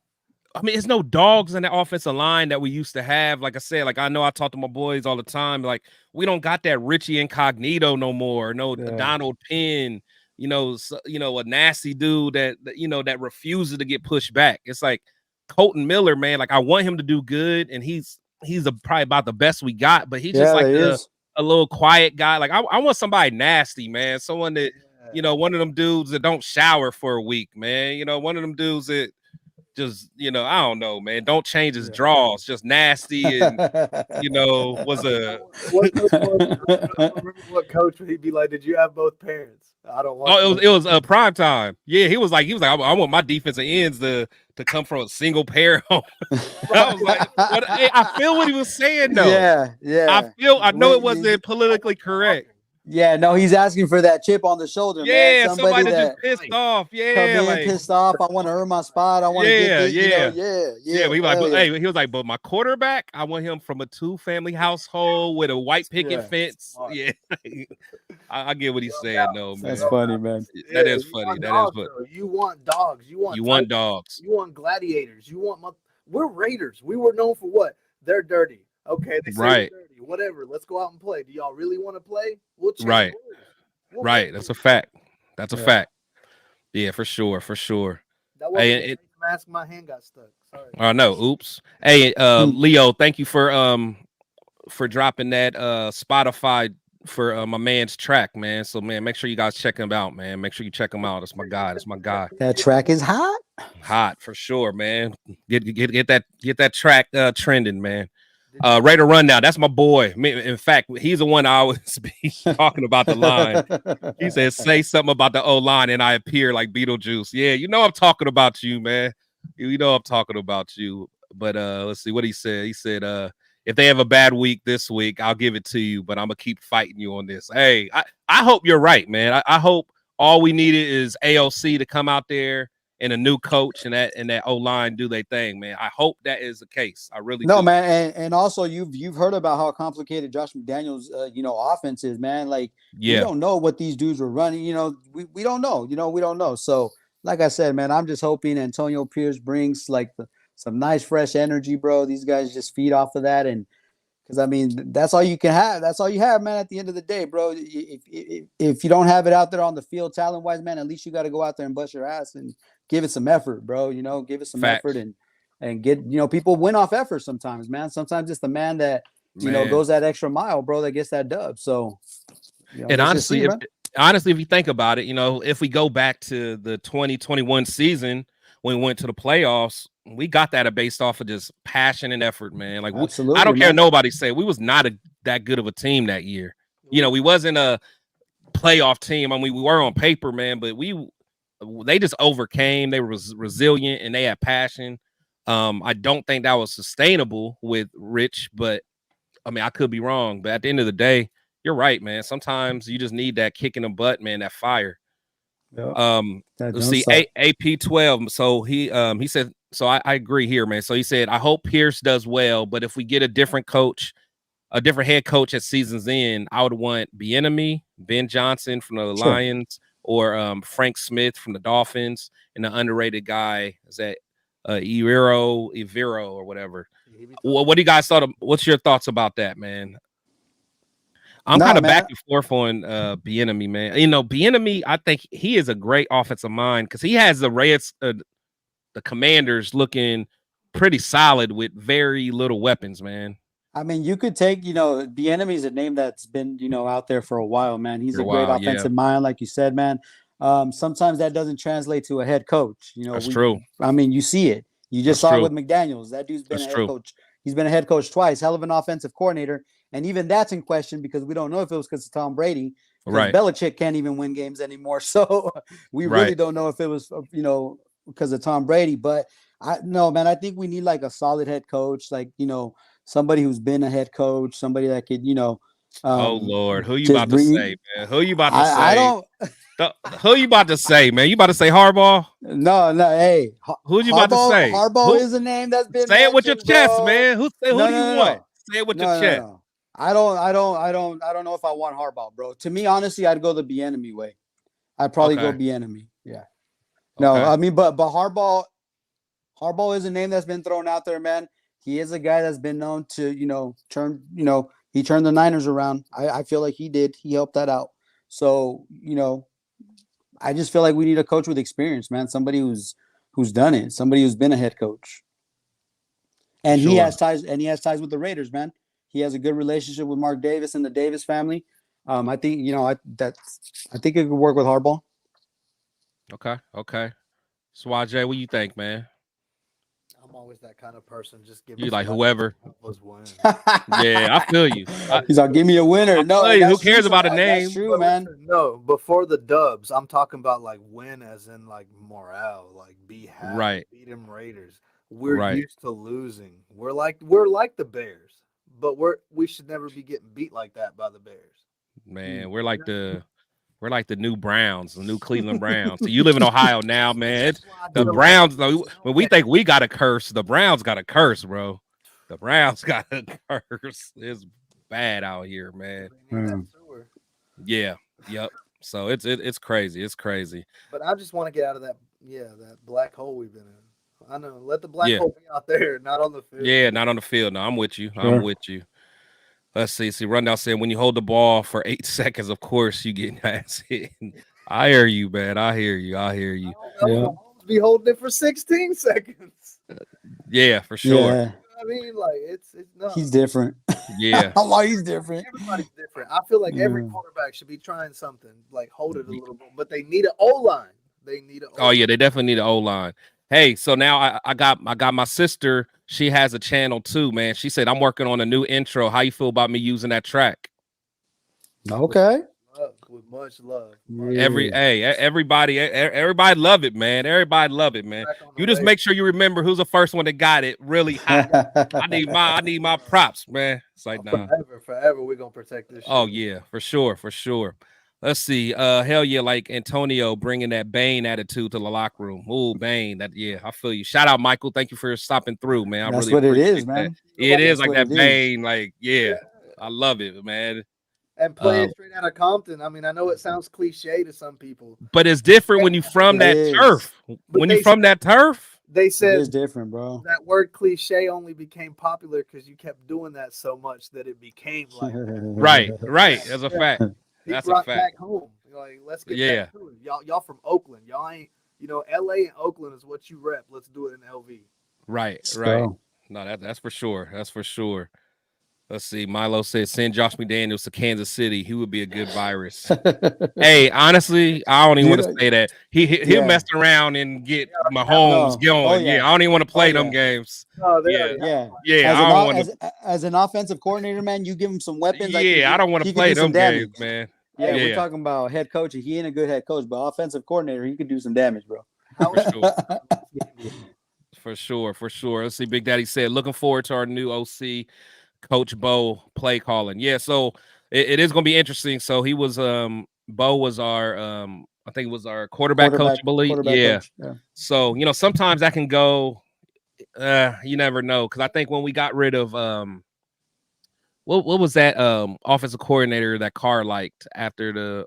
I mean, it's no dogs in the offensive line that we used to have. Like I said, like I know I talk to my boys all the time. Like we don't got that Richie Incognito no more. No Donald Penn. A nasty dude that refuses to get pushed back. It's like Colton Miller, man. Like I want him to do good, and he's probably about the best we got. But he's just like a little quiet guy. Like I want somebody nasty, man. Someone that one of them dudes that don't shower for a week, man. One of them dudes that just, I don't know, man. Don't change his draws, just nasty and was a what coach would he be like? Did you have both parents? I don't want. Oh, it was prime time. Yeah, he was like, I want my defensive ends to come from a single pair. I was like, I feel what he was saying though. Yeah. I know it wasn't politically correct. Yeah, no, he's asking for that chip on the shoulder, yeah, man. Somebody that just pissed off. Yeah, come in pissed off. I want to earn my spot. I want to get this, Yeah. He was like, but my quarterback, I want him from a 2-family household with a white picket fence. Smart. Yeah, I get what he's saying, though, man. That's funny, man. That is funny. That is funny. You want dogs. You want dogs. You want gladiators. We're Raiders. We were known for what? They're dirty. Okay, they say they're dirty. Whatever. Let's go out and play. Do y'all really want to play? We'll change Right. That's a fact. That's a fact. Yeah, for sure. That wasn't a mask. My hand got stuck. Sorry. Oh no. Oops. Hey, Leo, thank you for dropping that Spotify for my man's track, man. So man, make sure you guys check him out, man. Make sure you check him out. That's my guy. That track is hot. Hot for sure, man. Get that track trending, man. Raider Rundown, that's my boy. In fact, he's the one I always be talking about the line. He said, say something about the O-line, and I appear like Beetlejuice. Yeah, I'm talking about you, man. I'm talking about you. But let's see what he said. He said, if they have a bad week this week, I'll give it to you, but I'm going to keep fighting you on this. Hey, I hope you're right, man. I hope all we needed is AOC to come out there and a new coach and that O-line do their thing, man. I hope that is the case. I really do. Man, and also you've heard about how complicated Josh McDaniels offense is, man. Like we don't know what these dudes were running. We don't know. We don't know. So like I said, man, I'm just hoping Antonio Pierce brings like some nice fresh energy, bro. These guys just feed off of that, and because I mean that's all you can have. That's all you have, man. At the end of the day, bro. If you don't have it out there on the field, talent wise, man, at least you got to go out there and bust your ass and give it some effort, bro. Give it some effort and get, people win off effort sometimes, man. Sometimes it's the man that, goes that extra mile, bro, that gets that dub. So, and honestly, if you think about it, if we go back to the 2021 season when we went to the playoffs, we got that based off of just passion and effort, man. Like, I don't care. Nobody say we was not that good of a team that year. We wasn't a playoff team. I mean, we were on paper, man, but they just overcame. They were resilient and they had passion. I don't think that was sustainable with Rich, but I mean, I could be wrong. But at the end of the day, you're right, man. Sometimes you just need that kick in the butt, man, that fire. Let's see, AP 12. So he said, so I agree here, man. So he said, I hope Pierce does well, but if we get a different head coach at season's end, I would want Bieniemy, Ben Johnson from the Lions, or Frank Smith from the Dolphins, and the underrated guy is that Evero or whatever. What do you guys thought? What's your thoughts about that, man? I'm kind of back and forth on Bieniemy, man. Bieniemy, I think he is a great offensive mind because he has the Reds, the Commanders looking pretty solid with very little weapons, man. I mean, you could take, Bieniemy is a name that's been, out there for a while, man. He's a great offensive mind, like you said, man. Sometimes that doesn't translate to a head coach. That's true. I mean, you see it. You just saw it with McDaniels. That dude's been a head coach. He's been a head coach twice, hell of an offensive coordinator. And even that's in question because we don't know if it was because of Tom Brady. Right. Belichick can't even win games anymore. So we really don't know if it was, because of Tom Brady. But I think we need like a solid head coach, like, somebody who's been a head coach, somebody that could, oh Lord, who you about to say, man? Who you about to say? I don't. Who you about to say, man? You about to say Harbaugh? No. Hey, who you about to say? Harbaugh is a name that's been. Say it with your chest, bro. man. Who do you want? Say it with your chest. No. I don't know if I want Harbaugh, bro. To me, honestly, I'd go the Bieniemy way. I'd probably go Bieniemy. Yeah. No, Okay. I mean, but Harbaugh is a name that's been thrown out there, man. He is a guy that's been known to, he turned the Niners around. I feel like he did. He helped that out. So, I just feel like we need a coach with experience, man. Somebody who's done it. Somebody who's been a head coach. And he has ties. And he has ties with the Raiders, man. He has a good relationship with Mark Davis and the Davis family. I think I think it could work with Harbaugh. Okay. Swaj, what do you think, man? I'm always that kind of person. Just give you like whoever. Win. Yeah, I feel you. He's like, give me a winner. No, who cares about a name? That's true, man. No, before the dubs, I'm talking about like win as in like morale, like be happy, right. Beat them Raiders. We're used to losing. We're like the Bears, but we should never be getting beat like that by the Bears. Man, we're like the new Browns, the new Cleveland Browns. So you live in Ohio now, man. The Browns, when we think we got a curse, the Browns got a curse, bro. The Browns got a curse. It's bad out here, man. Yeah. Yep. So it's crazy. It's crazy. But I just want to get out of that black hole we've been in. I know. Let the black hole be out there, not on the field. Yeah, not on the field. No, I'm with you. I'm with you. Let's see. Rundown said, when you hold the ball for 8 seconds, of course you get ass hit. I hear you, man. I hear you. Yeah. Be holding it for 16 seconds. Yeah, for sure. Yeah. I mean, like it's no. He's different. Yeah. He's different. Everybody's different. I feel like every quarterback should be trying something, like hold it a little bit, but they need an O-line. Oh yeah, they definitely need an O-line. Hey, so now I got my sister. She has a channel too, man. She said, I'm working on a new intro. How you feel about me using that track? Okay. With much love. Everybody love it, man. Everybody love it, man. You just make sure you remember who's the first one that got it really hot. I need my props, man. It's like Forever we're gonna protect this shit. Oh yeah, for sure. Let's see. Hell yeah, like Antonio bringing that Bane attitude to the locker room. Ooh, Bane. I feel you. Shout out, Michael. Thank you for stopping through, man. That's what it is, man. It is like that Bane. Like, I love it, man. And play it straight out of Compton. I mean, I know it sounds cliche to some people, but it's different when you from that turf. When you from that turf, they said it's different, bro. That word cliche only became popular because you kept doing that so much that it became like right. That's a fact. That's a fact. Back home, like let's get back to it. Y'all from Oakland. Y'all ain't, LA and Oakland is what you rep. Let's do it in LV. Right. No, that's for sure. That's for sure. Let's see. Milo said, send Josh McDaniels to Kansas City. He would be a good virus. Hey, honestly, I don't even want to say that. He'll mess around and get Mahomes going. I don't even want to play them games. As an offensive coordinator, man, you give him some weapons. I don't want to play them games, man. Yeah, we're talking about head coach. He ain't a good head coach, but offensive coordinator, he could do some damage, bro. For sure. Let's see. Big Daddy said, looking forward to our new OC. Coach Bo play calling. Yeah, so it is going to be interesting. So he was Bo was our I think it was our quarterback coach, I believe. Coach. Yeah. So, sometimes that can go you never know, cuz I think when we got rid of what was that offensive coordinator that Carr liked after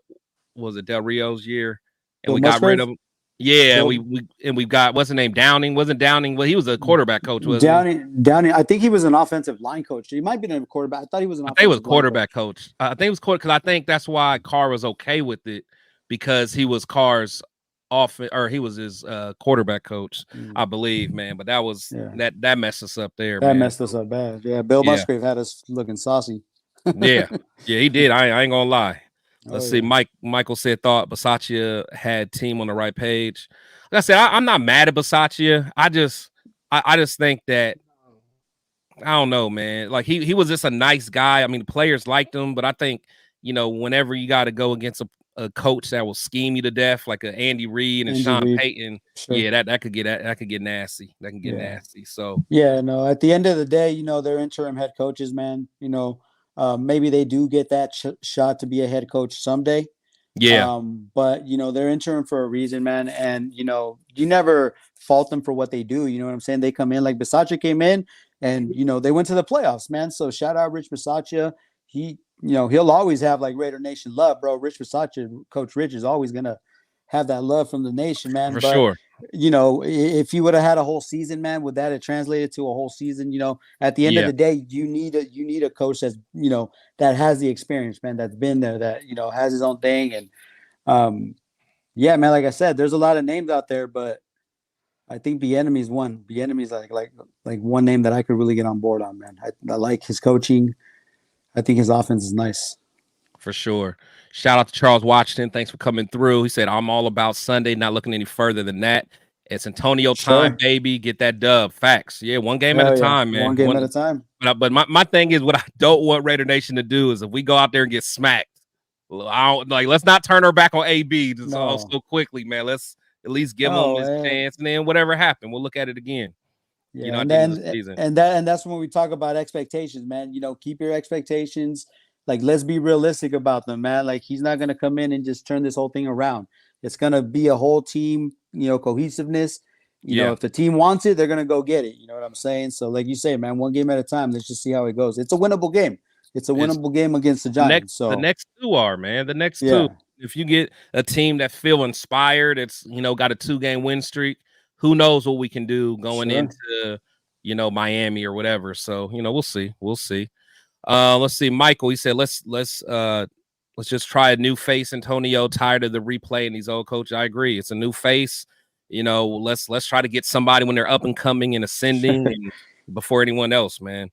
was it Del Rio's year, and we got rid of him. Yeah, we got what's the name? Downing. Wasn't Downing? Well, he was a quarterback coach, wasn't Downing. I think he was an offensive line coach. He might be a quarterback. I thought he was an offensive line quarterback coach. I think it was because I think that's why Carr was okay with it, because he was Carr's he was his quarterback coach, I believe, man. But that was that messed us up there. That messed us up bad. Yeah, Bill Musgrave had us looking saucy. yeah, he did. I ain't gonna lie. Let's see. Michael said thought Bisaccia had team on the right page. Like I said, I'm not mad at Bisaccia. I just think that I don't know, man. Like he was just a nice guy. I mean, the players liked him, but I think whenever you got to go against a coach that will scheme you to death, like a Andy Reid and Sean Payton, sure. that could get nasty. That can get nasty. So no, at the end of the day, they're interim head coaches, man. Maybe they do get that shot to be a head coach someday. Yeah. But they're interim for a reason, man. And you never fault them for what they do. You know what I'm saying? They come in like Bisaccia came in, and they went to the playoffs, man. So shout out Rich Bisaccia. He'll always have like Raider Nation love, bro. Rich Bisaccia, Coach Rich is always gonna have that love from the nation, man. For sure. If you would have had a whole season, man, would that have translated to a whole season? At the end of the day, you need a coach that's that has the experience, man, that's been there, that has his own thing. And man, like I said, there's a lot of names out there, but I think Bieniemy's one. Bieniemy's like one name that I could really get on board on, man. I like his coaching. I think his offense is nice. For sure. Shout out to Charles Washington. Thanks for coming through. He said, I'm all about Sunday, not looking any further than that. It's Antonio time, baby. Get that dub. Facts. Yeah, one game at a time, man. One game at a time. But my thing is, what I don't want Raider Nation to do is if we go out there and get smacked, let's not turn our back on AB so quickly, man. Let's at least give him his chance, and then whatever happened, we'll look at it again. Yeah, and that's when we talk about expectations, man. Keep your expectations. Like, let's be realistic about them, man. Like, he's not going to come in and just turn this whole thing around. It's going to be a whole team, cohesiveness. If the team wants it, they're going to go get it. You know what I'm saying? So, like you say, man, one game at a time. Let's just see how it goes. It's a winnable game. It's a winnable game against the Giants. The next two are, man. The next two. If you get a team that feel inspired, it's, got a 2-game win streak, who knows what we can do going into, Miami or whatever. So, we'll see. We'll see. Let's see. Michael, he said, let's just try a new face. Antonio, tired of the replay and these old coaches. I agree. It's a new face. Let's try to get somebody when they're up and coming and ascending and before anyone else, man.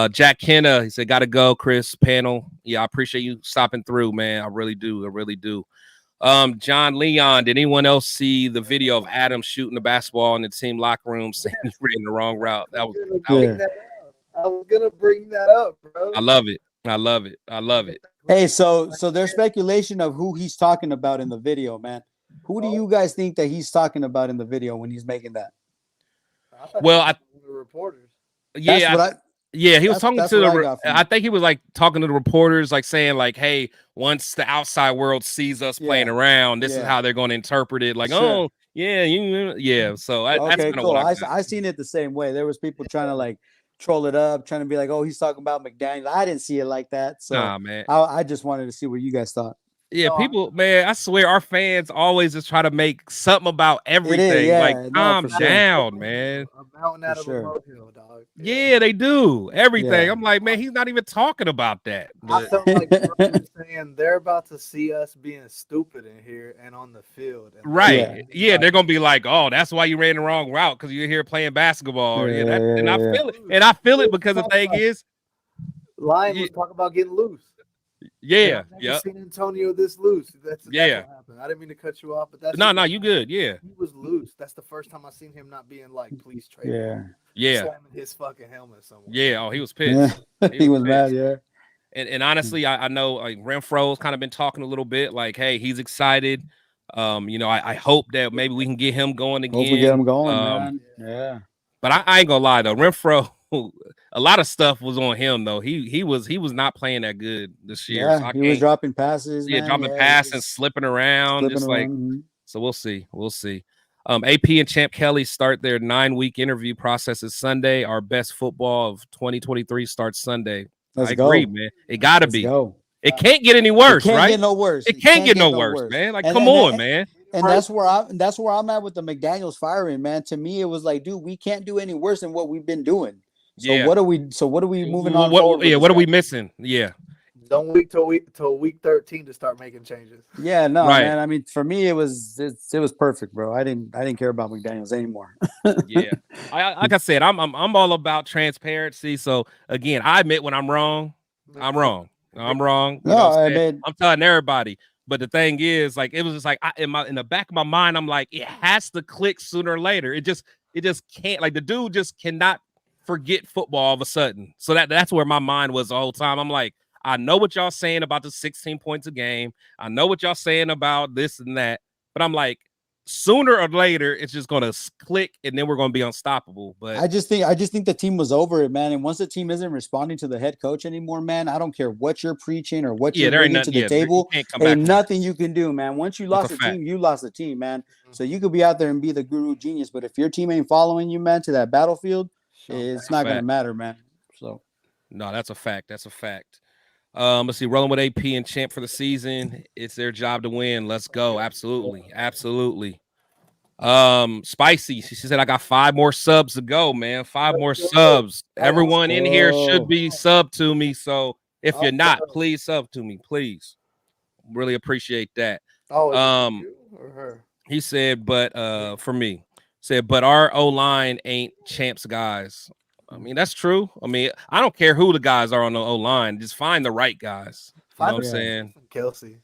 Jack Kenna, he said, gotta go, Chris, panel. Yeah, I appreciate you stopping through, man. I really do. John Leon, did anyone else see the video of Adam shooting the basketball in the team locker room saying he ran the wrong route? I was gonna bring that up, bro. I love it. Hey, so there's speculation of who he's talking about in the video, man. Who do you guys think that he's talking about in the video when he's making that? The reporters. Yeah, he was talking to I think he was like talking to the reporters, like saying like, hey, once the outside world sees us playing around, this is how they're going to interpret it. Like, So that's kind of what I seen it the same way. There was people trying to like troll it up, trying to be like, oh, he's talking about McDaniels. I didn't see it like that. So man. I just wanted to see what you guys thought. Yeah, people, man, I swear our fans always just try to make something about everything. Calm down, man. A mountain out of a molehill, dog. Yeah, they do everything. I'm like, man, he's not even talking about that. I felt like saying they're about to see us being stupid in here and on the field. Right. Yeah, they're gonna be like, oh, that's why you ran the wrong route because you're here playing basketball. And I feel it. And I feel it because the thing is, Lion was talking about getting loose. Yeah, I've seen Antonio this loose. That's what happened. I didn't mean to cut you off, but that's no, you good. Yeah, he was loose. That's the first time I seen him not being like, please trade. Slamming his fucking helmet somewhere. Yeah, oh, he was pissed. He was mad. Yeah, and honestly, I know like Renfro's kind of been talking a little bit, like, hey, he's excited. I hope that maybe we can get him going again. Hopefully get him going, man. Yeah, but I ain't gonna lie though, Renfro. A lot of stuff was on him though. He was not playing that good this year. Yeah, he was dropping passes. Dropping passes, slipping around. So we'll see. AP and Champ Kelly start their 9-week interview processes Sunday. Our best football of 2023 starts Sunday. I agree, man. It gotta be. It can't get any worse, right? Get no worse. It can't get no worse, man. Like, come on, man. And that's where I'm at with the McDaniels firing, man. To me, it was like, dude, we can't do any worse than what we've been doing. So what are we moving on? What are we missing? Yeah. Don't wait till week 13 to start making changes. Yeah, no, man. I mean, for me, it was perfect, bro. I didn't care about McDaniels anymore. Yeah. Like I said, I'm all about transparency. So again, I admit when I'm wrong. I'm wrong. I'm telling everybody. But the thing is, like, it was just like in the back of my mind, I'm like, it has to click sooner or later. It just can't. Like, the dude just cannot forget football all of a sudden. So that's where my mind was the whole time. I'm like, I know what y'all saying about the 16 points a game. I know what y'all saying about this and that. But I'm like, sooner or later, it's just gonna click, and then we're gonna be unstoppable. But I just think the team was over it, man. And once the team isn't responding to the head coach anymore, man, I don't care what you're preaching or what you're bringing to the table. Ain't nothing you can do, man. Once you lost the team, you lost the team, man. So you could be out there and be the guru genius, but if your team ain't following you, man, to that battlefield, it's not gonna matter, man. So no, that's a fact. That's a fact. Let's see, rolling with AP and champ for the season. It's their job to win. Let's go. Absolutely. Spicy. She said, I got 5 more subs to go, man. 5 more subs. Everyone in here should be sub to me. So if you're not, please sub to me, please. Really appreciate that. You or her? He said, but for me, said, but our O-line ain't champs guys. I mean, that's true. I mean, I don't care who the guys are on the O-line. Just find the right guys. You know what I'm saying? Kelsey.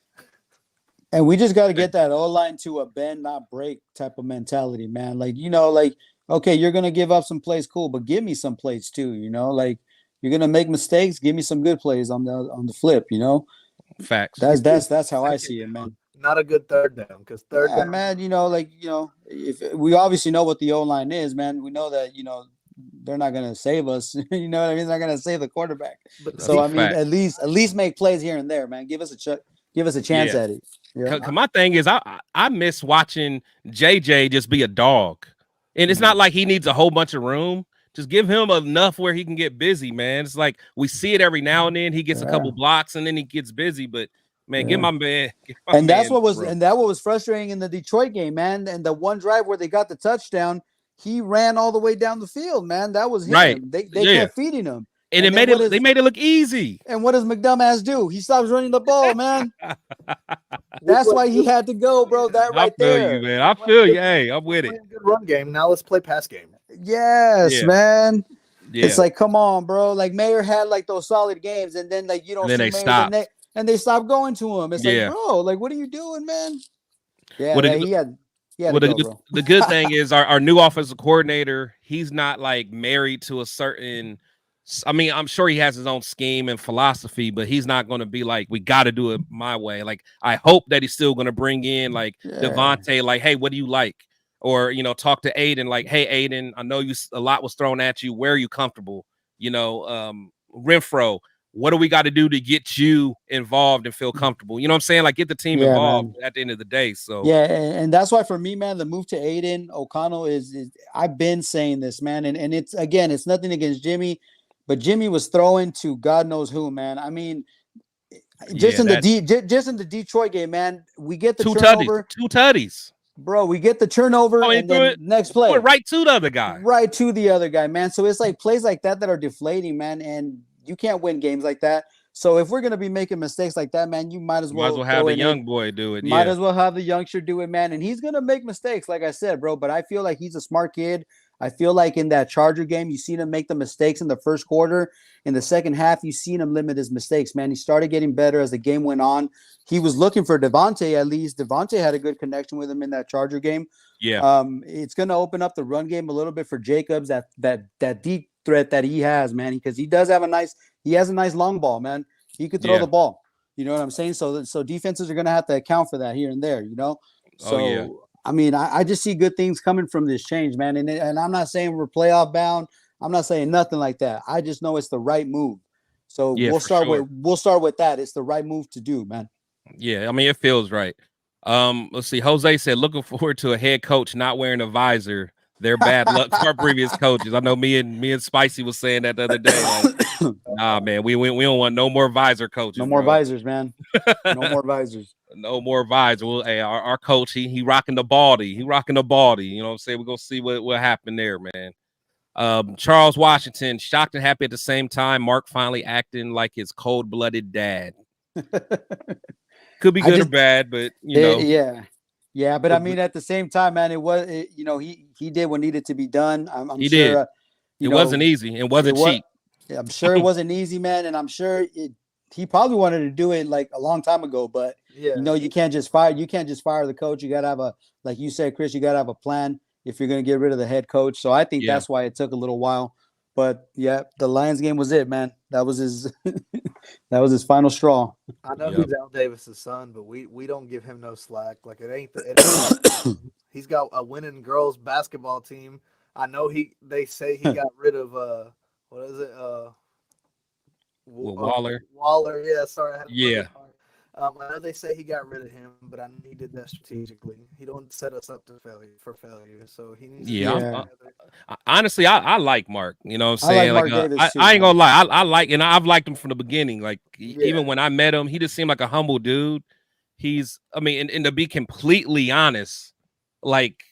And we just got to get that O-line to a bend, not break type of mentality, man. Like, like, okay, you're going to give up some plays, cool, but give me some plays too, like you're going to make mistakes, give me some good plays on the flip, Facts. That's how I see it, man. Not a good third down, because third down, man, if we obviously know what the O-line is, man, we know that, they're not going to save us. You know what I mean? They're not going to save the quarterback. So, I mean, at least make plays here and there, man. Give us a chance at it. Yeah. My thing is, I miss watching JJ just be a dog. And it's not like he needs a whole bunch of room. Just give him enough where he can get busy, man. It's like we see it every now and then. He gets a couple blocks and then he gets busy. But, man, give my man. That what was frustrating in the Detroit game, man. And the one drive where they got the touchdown, he ran all the way down the field, man. That was him. Right. They kept feeding him. And they made it look easy. And what does McDumbass do? He stops running the ball, man. That's why he had to go, bro. That right there. I feel you, man. I feel you. Hey, I'm with it. Good run game. Now let's play pass game. Yes, man. Yeah. It's like, come on, bro. Like Mayer had like those solid games, and then like you don't. And then see they Mayer stopped. And they stopped going to him. It's like, bro, like what are you doing, man? Yeah, he had. The good thing is our new offensive coordinator, he's not like married to a certain. I mean, I'm sure he has his own scheme and philosophy, but he's not going to be like, we got to do it my way. Like, I hope that he's still going to bring in like Devontae, like, hey, what do you like? Or, talk to Aiden, like, hey, Aiden, I know a lot was thrown at you. Where are you comfortable? Renfro, what do we got to do to get you involved and feel comfortable? You know what I'm saying? Like, get the team involved at the end of the day. So and that's why for me, man, the move to Aiden O'Connell is I've been saying this, man, and it's nothing against Jimmy. But Jimmy was throwing to God knows who, man. I mean, just in the Detroit game, man, we get the turnover. Two tutties. Bro, we get the turnover and then next play. Right to the other guy. Right to the other guy, man. So it's like plays like that are deflating, man, and you can't win games like that. So if we're going to be making mistakes like that, man, you might as well have the young boy do it. Might as well have the youngster do it, man. And he's going to make mistakes, like I said, bro. But I feel like he's a smart kid. I feel like in that Charger game, you seen him make the mistakes in the first quarter. In the second half, you seen him limit his mistakes, man. He started getting better as the game went on. He was looking for Devontae, at least. Devontae had a good connection with him in that Charger game. Yeah. It's going to open up the run game a little bit for Jacobs, that deep threat that he has, man, because he has a nice long ball, man. He could throw the ball. You know what I'm saying? So defenses are going to have to account for that here and there, So, I mean, I just see good things coming from this change, man. And I'm not saying we're playoff bound. I'm not saying nothing like that. I just know it's the right move. So we'll start with that. It's the right move to do, man. Yeah, I mean, it feels right. Let's see. Jose said, looking forward to a head coach not wearing a visor. They're bad luck for our previous coaches. I know me and Spicy was saying that the other day. Like, nah, man, we don't want no more visor coaches. No more visors, man. No more visors. No more visor. Well, hey, our coach, he rocking the baldy. He rocking the baldy. You know what I'm saying? We're gonna see what happened there, man. Charles Washington, shocked and happy at the same time. Mark finally acting like his cold-blooded dad. Could be good or bad, but yeah. But I mean, at the same time, man, he did what needed to be done. I'm he sure did. It wasn't easy. It wasn't cheap. I'm sure it wasn't easy, man, and I'm sure he probably wanted to do it like a long time ago. But you can't just fire the coach. You gotta have like you said, Chris, you gotta have a plan if you're gonna get rid of the head coach. So I think that's why it took a little while. But yeah, the Lions game was it, man. That was his That was his final straw. I know Yep. he's Al Davis's son, but we don't give him no slack. Like it ain't he's got a winning girls basketball team. I know they say he got rid of what is it? Waller. Waller, yeah, sorry. I had to Yeah. I know they say he got rid of him, but I know he did that strategically. He don't set us up to failure, so he needs to honestly, I like Mark. You know what I'm saying? I like Mark Davis too, I ain't gonna lie. I like, and I've liked him from the beginning. Like Yeah. even when I met him, he just seemed like a humble dude. I mean, and to be completely honest, like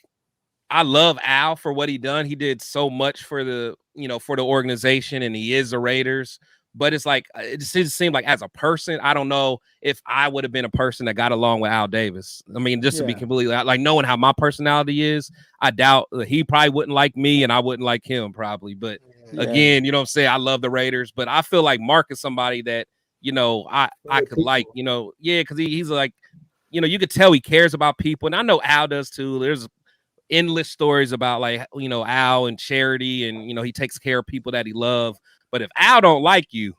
I love Al for what he done. He did so much for the organization, and he is the Raiders. But it's like it just seemed like as a person, I don't know if I would have been a person that got along with Al Davis. I mean, just to be completely like knowing how my personality is, I doubt he probably wouldn't like me, and I wouldn't like him probably. But again, you know what I'm saying? I love the Raiders, but I feel like Mark is somebody that I could like, because he's like, you could tell he cares about people, and I know Al does too. There's endless stories about like Al and charity, and he takes care of people that he loves. But if Al don't like you,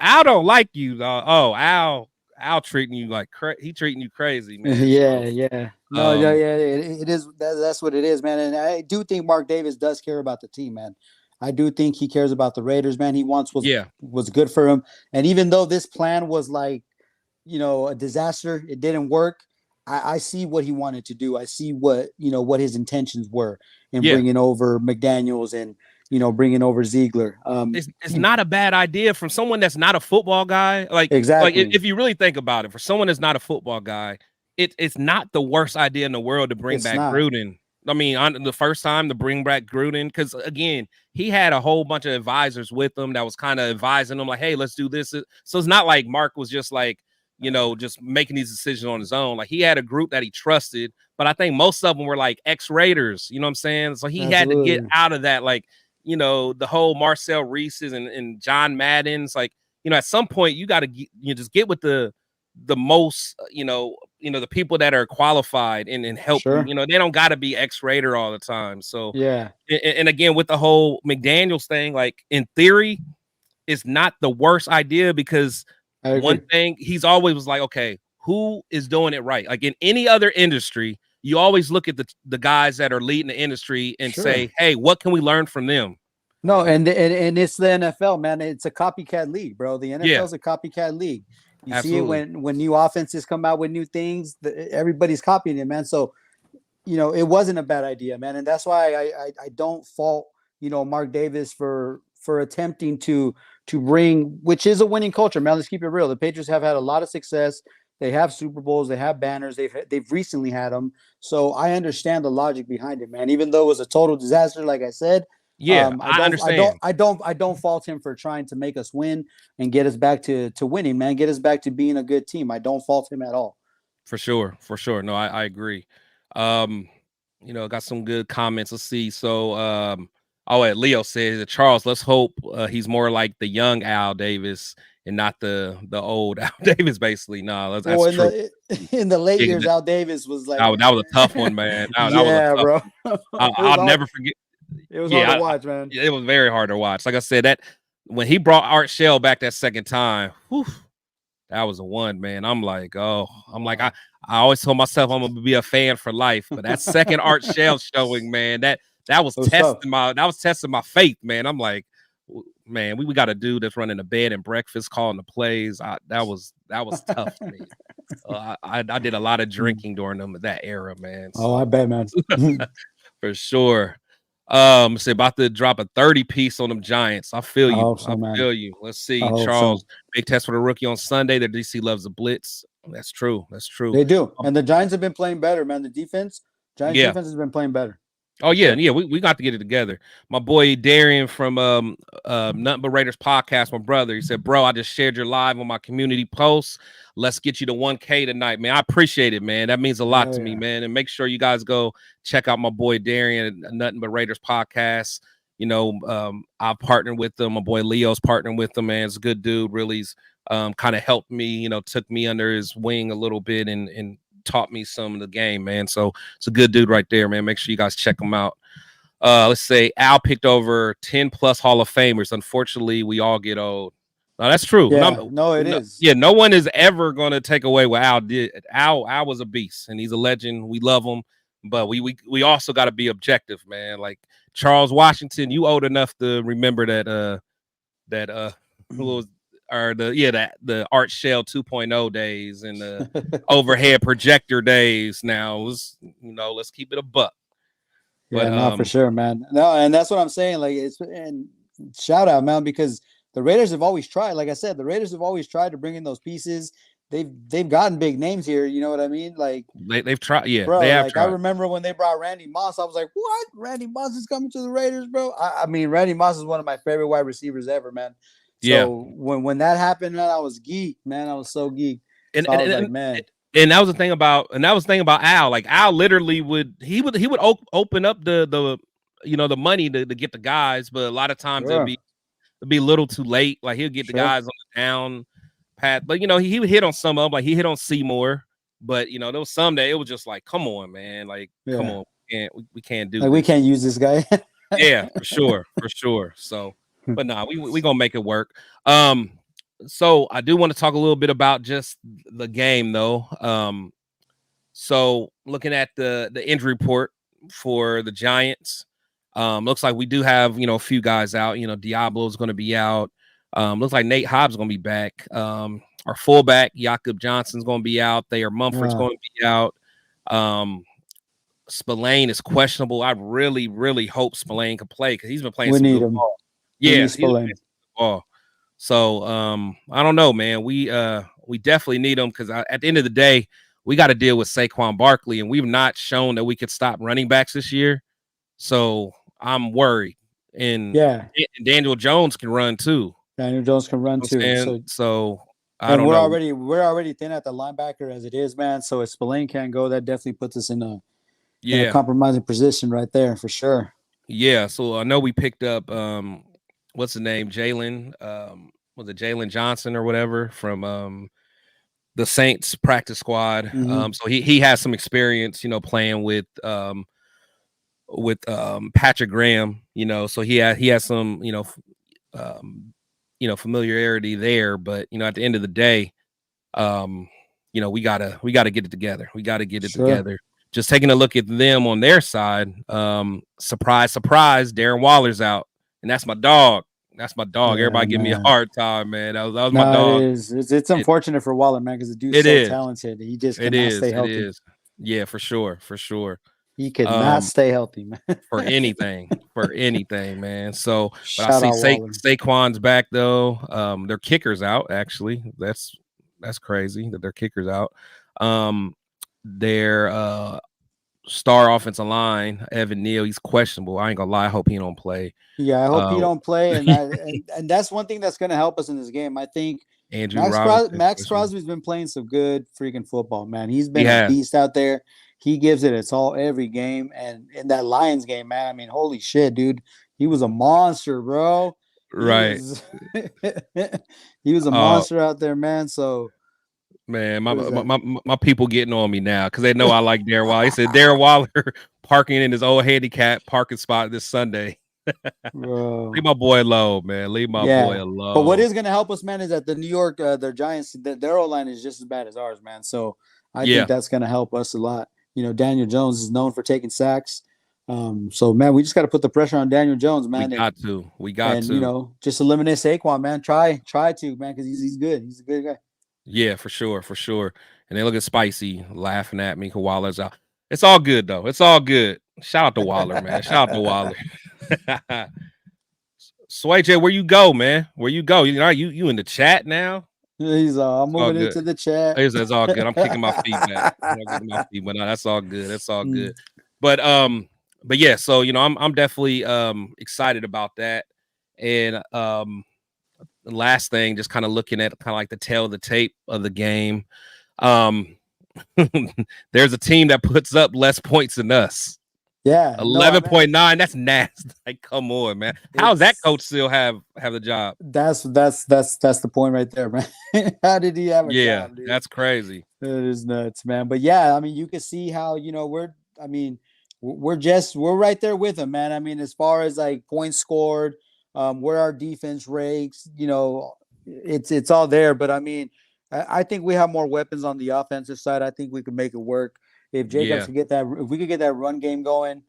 Al treating you like he treating you crazy, man. It is. That's what it is, man. And I do think Mark Davis does care about the team, man. I do think he cares about the Raiders, man. He wants was good for him. And even though this plan was like, a disaster, it didn't work. I see what he wanted to do. I see what his intentions were in bringing over McDaniels and bringing over Ziegler. It's not a bad idea from someone that's not a football guy. Like, exactly. Like if you really think about it, for someone that's not a football guy, it's not the worst idea in the world to bring back Gruden. I mean, on the first time to bring back Gruden, because again, he had a whole bunch of advisors with him that was kind of advising him, like, hey, let's do this. So it's not like Mark was just like, just making these decisions on his own. Like he had a group that he trusted, but I think most of them were like ex-Raiders. You know what I'm saying? So he had to get out of that, like, the whole Marcel Reese's and John Madden's, like, at some point you got to just get with the most, the people that are qualified and help you. They don't got to be ex-Raider all the time. So and again, with the whole McDaniels thing, like in theory, it's not the worst idea, because one thing he's always was like, okay, who is doing it right? Like in any other industry, you always look at the guys that are leading the industry and say, hey, what can we learn from them? No, and it's the NFL, man. It's a copycat league, bro. The NFL is a copycat league. You see it when new offenses come out with new things, everybody's copying it, man. So, it wasn't a bad idea, man. And that's why I don't fault, Mark Davis for attempting to bring, which is a winning culture, man. Let's keep it real. The Patriots have had a lot of success. They have Super Bowls. They have banners. They've recently had them. So I understand the logic behind it, man. Even though it was a total disaster, like I said, I understand. I don't fault him for trying to make us win and get us back to winning, man. Get us back to being a good team. I don't fault him at all. For sure. No, I agree. Got some good comments. Let's see. So, Leo says, Charles, let's hope he's more like the young Al Davis and not the old Al Davis, basically. No, that's true. In the late years, Al Davis was like, that was a tough one, man. Bro. I'll never forget. It was hard to watch, man. It was very hard to watch. Like I said, that when he brought Art Shell back that second time, that was a one, man. I always told myself I'm gonna be a fan for life, but that second Art Shell showing, man, that was testing my faith, man. I'm like, man, we got a dude that's running the bed and breakfast, calling the plays. That was tough to me. I did a lot of drinking during that era, man. So. I bet, man. For sure. Say about to drop a 30 piece on them Giants. I feel you. I feel you. Let's see, Charles. Big test for the rookie on Sunday. The DC loves the blitz. That's true. They do. And the Giants have been playing better, man. The defense has been playing better. Oh yeah, we got to get it together. My boy Darian from Nothing But Raiders podcast, my brother. He said, "Bro, I just shared your live on my community post. Let's get you to 1K tonight, man. I appreciate it, man. That means a lot to me, man. And make sure you guys go check out my boy Darian, Nothing But Raiders podcast. I've partnered with them. My boy Leo's partnered with them, man. It's a good dude. Really's kind of helped me. Took me under his wing a little bit and taught me some of the game, man. So it's a good dude right there, man. Make sure you guys check him out. Let's say Al picked over 10 plus Hall of Famers. Unfortunately, we all get old. No, that's true. Yeah, no, it is. Yeah, no one is ever going to take away what Al did. Al was a beast, and he's a legend. We love him, but we also got to be objective, man. Like Charles Washington, you old enough to remember that who was the Art Shell 2.0 days and the overhead projector days. Now it was, let's keep it a buck. Yeah, But, no, for sure, man. No, and that's what I'm saying. Like, and shout out, man, because the Raiders have always tried. Like I said, the Raiders have always tried to bring in those pieces. They've gotten big names here. You know what I mean? Like they've tried. Yeah, bro, they have tried. I remember when they brought Randy Moss. I was like, what? Randy Moss is coming to the Raiders, bro. I mean, Randy Moss is one of my favorite wide receivers ever, man. So yeah. when that happened, man, I was geeked, man. I was so geeked. And, so I was like, man. And that was the thing about Al. Like Al literally would open up the the money to get the guys, but a lot of times it'd be a little too late. Like he'll get the guys on the down path, but he would hit on some of them. Like he hit on Seymour, but there was some that it was just like, come on, man, like come on, we can't do. Like we can't use this guy. Yeah, for sure. So, but nah, we gonna make it work. So I do want to talk a little bit about just the game, though. So looking at the injury report for the Giants, looks like we do have a few guys out. Diablo's going to be out. Looks like Nate Hobbs is going to be back. Our fullback Jakob Johnson's going to be out. Thayer Mumford's going to be out. Spillane is questionable. I really, really hope Spillane can play because he's been playing. We some need good him. ball. We Yeah, need Spillane. So I don't know, man. We definitely need them because at the end of the day, we got to deal with Saquon Barkley, and we've not shown that we could stop running backs this year. So I'm worried. And Daniel Jones can run too. Daniel Jones can run too. So I don't know. We're already thin at the linebacker as it is, man. So if Spillane can't go, that definitely puts us in a compromising position right there for sure. Yeah. So I know we picked up what's the name? Jalen, was it Jalen Johnson or whatever from the Saints practice squad. Mm-hmm. So he has some experience, playing with Patrick Graham, so he has some, familiarity there. But at the end of the day, we gotta get it together. We gotta get it together. Just taking a look at them on their side, surprise, Darren Waller's out, and that's my dog. That's my dog. Yeah, everybody give me a hard time, man. That was my dog. It's unfortunate for Waller, man, because the dude's so talented. He just cannot stay healthy. It is. Yeah, for sure. He could not stay healthy, man. for anything, man. So, but I see Saquon's back though. Their kicker's out. Actually, that's crazy that their kicker's out. Their star offensive line, Evan Neal, he's questionable. I ain't gonna lie. I hope he don't play. Yeah, I hope he don't play, and that's one thing that's gonna help us in this game. I think Max Crosby's been playing some good freaking football, man. He's been a beast out there. He gives it its all every game, and in that Lions game, man, I mean, holy shit, dude, he was a monster, bro. Right, he was a monster out there, man. So. Man, my people getting on me now because they know I like Darren Waller. He said Darren Waller parking in his old handicap parking spot this Sunday. Leave my boy alone, man. Leave my boy alone. But what is going to help us, man, is that the New York, their Giants, their O-line is just as bad as ours, man. So I think that's going to help us a lot. Daniel Jones is known for taking sacks. So, man, we just got to put the pressure on Daniel Jones, man. We got to. Just eliminate Saquon, man. Try to, man, because he's good. He's a good guy. Yeah, for sure. And they look at Spicy laughing at me because Waller's out. It's all good, though. It's all good. Shout out to Waller, man. Shout out to Waller. Sway J, where you go, man? Where you go? You in the chat now? I'm moving into the chat. It's all good. I'm kicking my feet back. But no, that's all good. That's all good. But yeah, so I'm definitely excited about that. And the last thing, just kind of looking at kind of like the tail of the tape of the game. There's a team that puts up less points than us. Yeah, 11.9. That's nasty. Like, come on, man. How's that coach still have the job? That's the point right there, man. How did he have a job, dude? That's crazy. It is nuts, man. But yeah, I mean, you can see how we're right there with him, man. I mean, as far as like points scored, where our defense ranks, it's all there. But I mean, I think we have more weapons on the offensive side. I think we could make it work if Jacobs could get that. If we could get that run game going,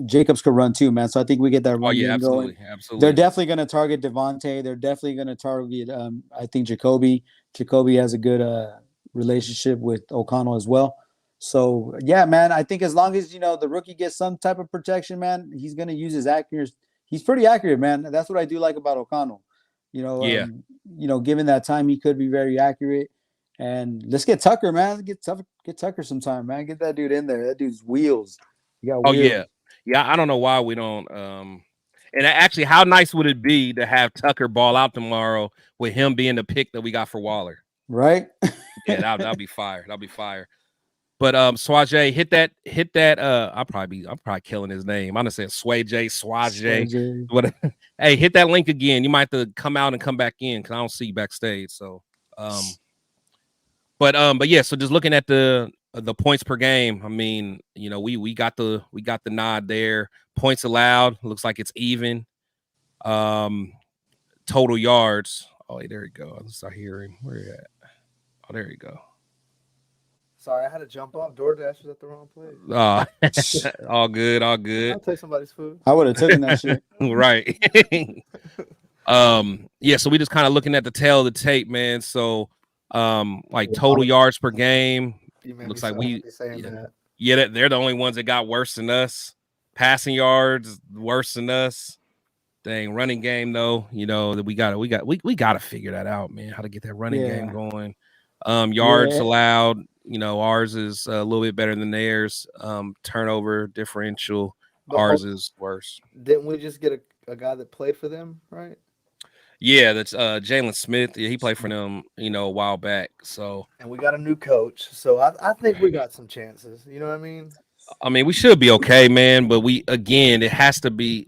Jacobs could run too, man. So I think we get that run game going. Absolutely. They're definitely going to target Devontae. They're definitely going to target. I think Jacoby. Jacoby has a good relationship with O'Connell as well. So yeah, man. I think as long as the rookie gets some type of protection, man, he's going to use his accuracy. He's pretty accurate, man. That's what I do like about O'Connell. Given that time, he could be very accurate. And let's get Tucker, man. Get Tucker some time, man. Get that dude in there. That dude's wheels. He got wheels. Yeah. I don't know why we don't. And actually, how nice would it be to have Tucker ball out tomorrow with him being the pick that we got for Waller? Right? Yeah, that'll be fire. That'll be fire. But Swajay, hit that. I'm probably killing his name. I'm gonna say Swajay. What? Hey, hit that link again. You might have to come out and come back in because I don't see you backstage. So, but yeah. So just looking at the points per game. I mean, we got the nod there. Points allowed looks like it's even. Total yards. Oh, there you go. Let's start hearing where you at. Oh, there you go. Sorry, I had to jump off. DoorDash was at the wrong place. All good. I'll take somebody's food. I would have taken that shit. Right. Yeah, so we just kind of looking at the tail of the tape, man. So like total yards per game. Looks like they're the only ones that got worse than us. Passing yards worse than us. Dang, running game though, that we gotta figure that out, man. How to get that running game going. Yards allowed, ours is a little bit better than theirs. Turnover differential, ours is worse. Didn't we just get a guy that played for them, right? Yeah, that's Jalen Smith. Yeah, he played for them, a while back. So, and we got a new coach, so I think we got some chances. You know what I mean? I mean, we should be okay, man. But it has to be.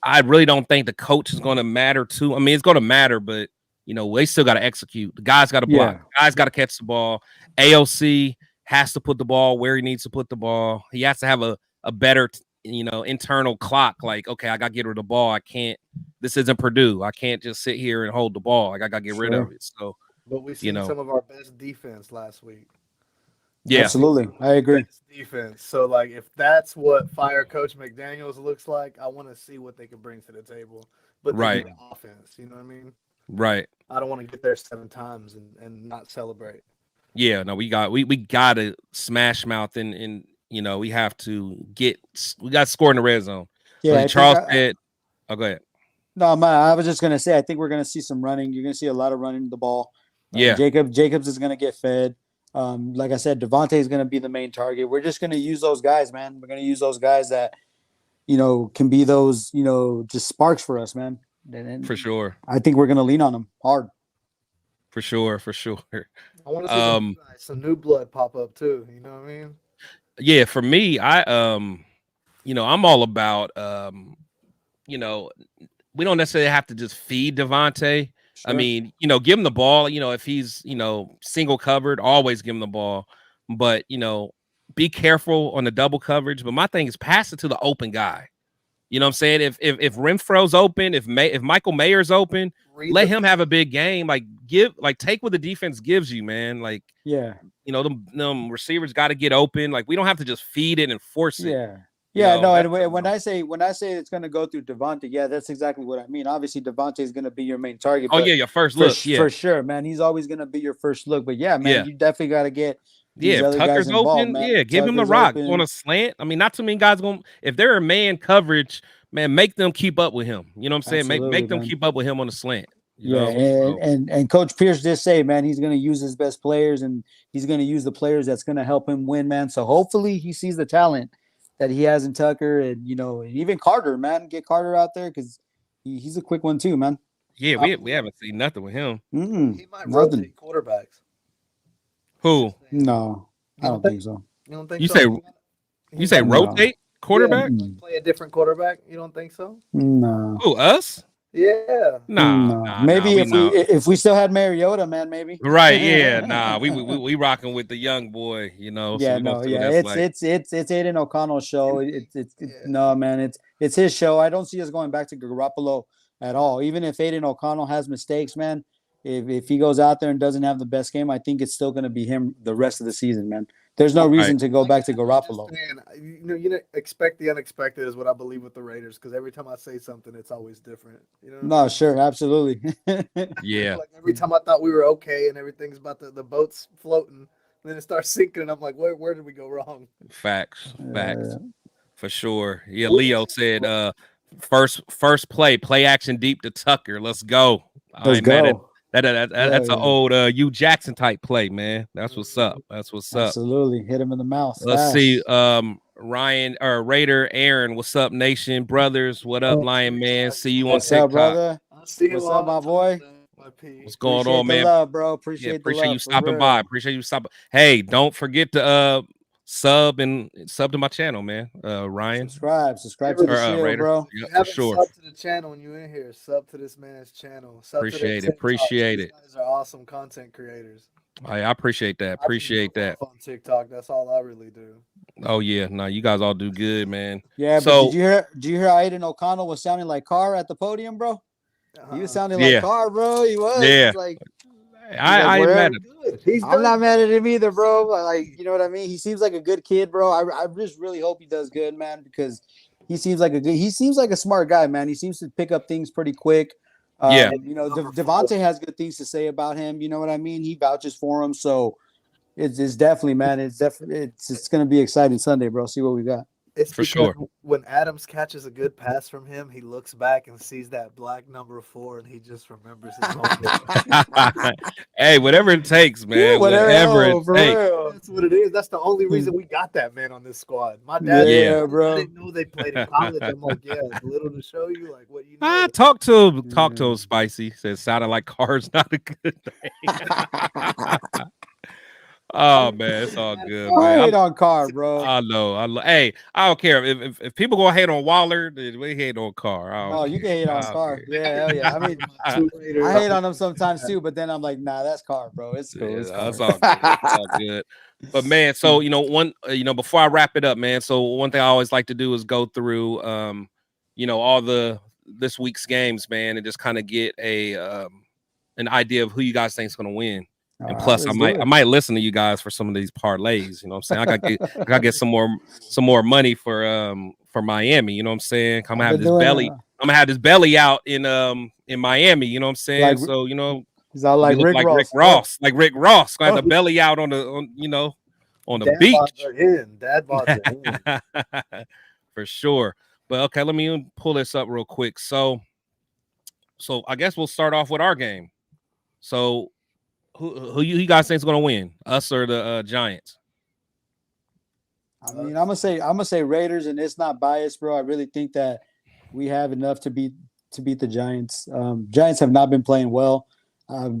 I really don't think the coach is going to matter too. I mean, it's going to matter, but they still got to execute. The guy's got to block. The guy's got to catch the ball. AOC has to put the ball where he needs to put the ball. He has to have a better, internal clock. Like, okay, I got to get rid of the ball. I can't. This isn't Purdue. I can't just sit here and hold the ball. Like, I got to get rid of it. So, but we seen some of our best defense last week. Yeah, absolutely. I agree. Defense. So, like, if that's what fire Coach McDaniels looks like, I want to see what they can bring to the table. But right, offense, you know what I mean? Right. I don't want to get there 7 times and not celebrate. Yeah, no, we got to smash mouth and we have to score in the red zone. Yeah, like Charles said. Oh, go ahead. No, I was just gonna say I think we're gonna see some running. You're gonna see a lot of running the ball. Jacobs is gonna get fed. Like I said, Devontae is gonna be the main target. We're just gonna use those guys, man. We're gonna use those guys that can be those just sparks for us, man. And for sure. I think we're gonna lean on them hard. For sure. I want to see some new blood pop up too. You know what I mean? Yeah, for me, I'm all about we don't necessarily have to just feed Devontae. Sure. I mean, give him the ball. If he's single covered, always give him the ball. But be careful on the double coverage. But my thing is pass it to the open guy. You know what I'm saying? If Renfro's open, if Michael Mayer's open, let him have a big game. Take what the defense gives you, man. Them receivers got to get open. Like, we don't have to just feed it and force it. Yeah. And when I say it's going to go through Devontae, that's exactly what I mean. Obviously, Devontae is going to be your main target. Oh yeah, your first look, for sure, man. He's always going to be your first look. But yeah, man, you definitely got to get. If Tucker's open, give him the rock on a slant. I mean, not too many guys if they're a man coverage, man, make them keep up with him. You know what I'm saying? Absolutely, make them keep up with him on the slant. And Coach Pierce did say, man, he's going to use his best players and he's going to use the players that's going to help him win, man. So hopefully he sees the talent that he has in Tucker and even Carter, man. Get Carter out there because he's a quick one too, man. Yeah, we haven't seen nothing with him. He might rotate quarterbacks. Who? No, I don't think so. You don't think you say rotate quarterback? Play a different quarterback? You don't think so? No. Who, us? Yeah. Nah. Maybe if we still had Mariota, man, maybe. Right? Yeah. Nah. We rocking with the young boy. Yeah. It's Aiden O'Connell's show. No, man. It's his show. I don't see us going back to Garoppolo at all. Even if Aiden O'Connell has mistakes, man, if he goes out there and doesn't have the best game, I think it's still going to be him the rest of the season, man. There's no reason to go back to Garoppolo. You expect the unexpected is what I believe with the Raiders, because every time I say something, it's always different. You know? No, sure, absolutely. Yeah. Like every time I thought we were okay and everything's about the boat's floating, then it starts sinking, and I'm like, where did we go wrong? Facts. For sure. Yeah, Leo said first play action deep to Tucker. Let's go. Let's go. That's an old Hugh Jackson type play, man. That's what's up. That's what's up. Absolutely. Hit him in the mouth. Let's see. Ryan or Raider Aaron, what's up, Nation Brothers? What up, Lion Man? See you on TikTok. What's up, brother? What's up, my boy? What's going on, man? Love, bro. Appreciate you stopping by. Appreciate you stopping. Hey, don't forget to sub to my channel, man. Ryan, subscribe to the Shield, Raider. bro. Yeah, for sure. Sub to the channel when you're in here. Sub to this man's channel. Appreciate it. These guys are awesome content creators. I appreciate that. Appreciate that. On TikTok, that's all I really do. Oh yeah, no, you guys all do good, man. Yeah, so, but did you hear Aiden O'Connell was sounding like Carr at the podium, bro? He was sounding like Carr, bro. He was. Yeah. Like, I ain't mad at him. I'm not mad at him either, bro. Like, you know what I mean? He seems like a good kid, bro. I just really hope he does good, man, because he seems like a smart guy, man. He seems to pick up things pretty quick. You know, Devontae has good things to say about him. You know what I mean? He vouches for him, so it's definitely, man. It's going to be exciting Sunday, bro. See what we got. It's for sure. When Adams catches a good pass from him, he looks back and sees that black number 4, and he just remembers his own. Hey, whatever it takes, man. Yeah, whatever it takes. That's what it is. That's the only reason we got that man on this squad. My dad, bro. I didn't know they played in college. I'm like, yeah, it's little to show you, like what you know. Talk to him, Spicy. Says sounded like Carr's not a good thing. Oh man, it's all good. I hate on Carr, bro. I know. Hey, I don't care if people gonna hate on Waller, then we hate on Carr. Oh, you can hate on Carr. Yeah, hell yeah. I mean, I hate on him sometimes too, but then I'm like, nah, that's Carr, bro. It's cool. Yeah, that's all good. It's all good. But man, so before I wrap it up, man. So one thing I always like to do is go through, all this week's games, man, and just kind of get an idea of who you guys think is gonna win. And plus, I might listen to you guys for some of these parlays. You know what I'm saying? I gotta get some more money for Miami. You know what I'm saying? I'm gonna have this belly out in Miami. You know what I'm saying? Like, so he's all like Rick Ross. Rick Ross. Gonna have the belly out on the beach. Dad bods are in. For sure. But okay, let me pull this up real quick. So I guess we'll start off with our game. So. Who you guys think is going to win, us or the Giants? I mean, I'm gonna say Raiders, and it's not biased, bro. I really think that we have enough to beat the Giants. Giants have not been playing well.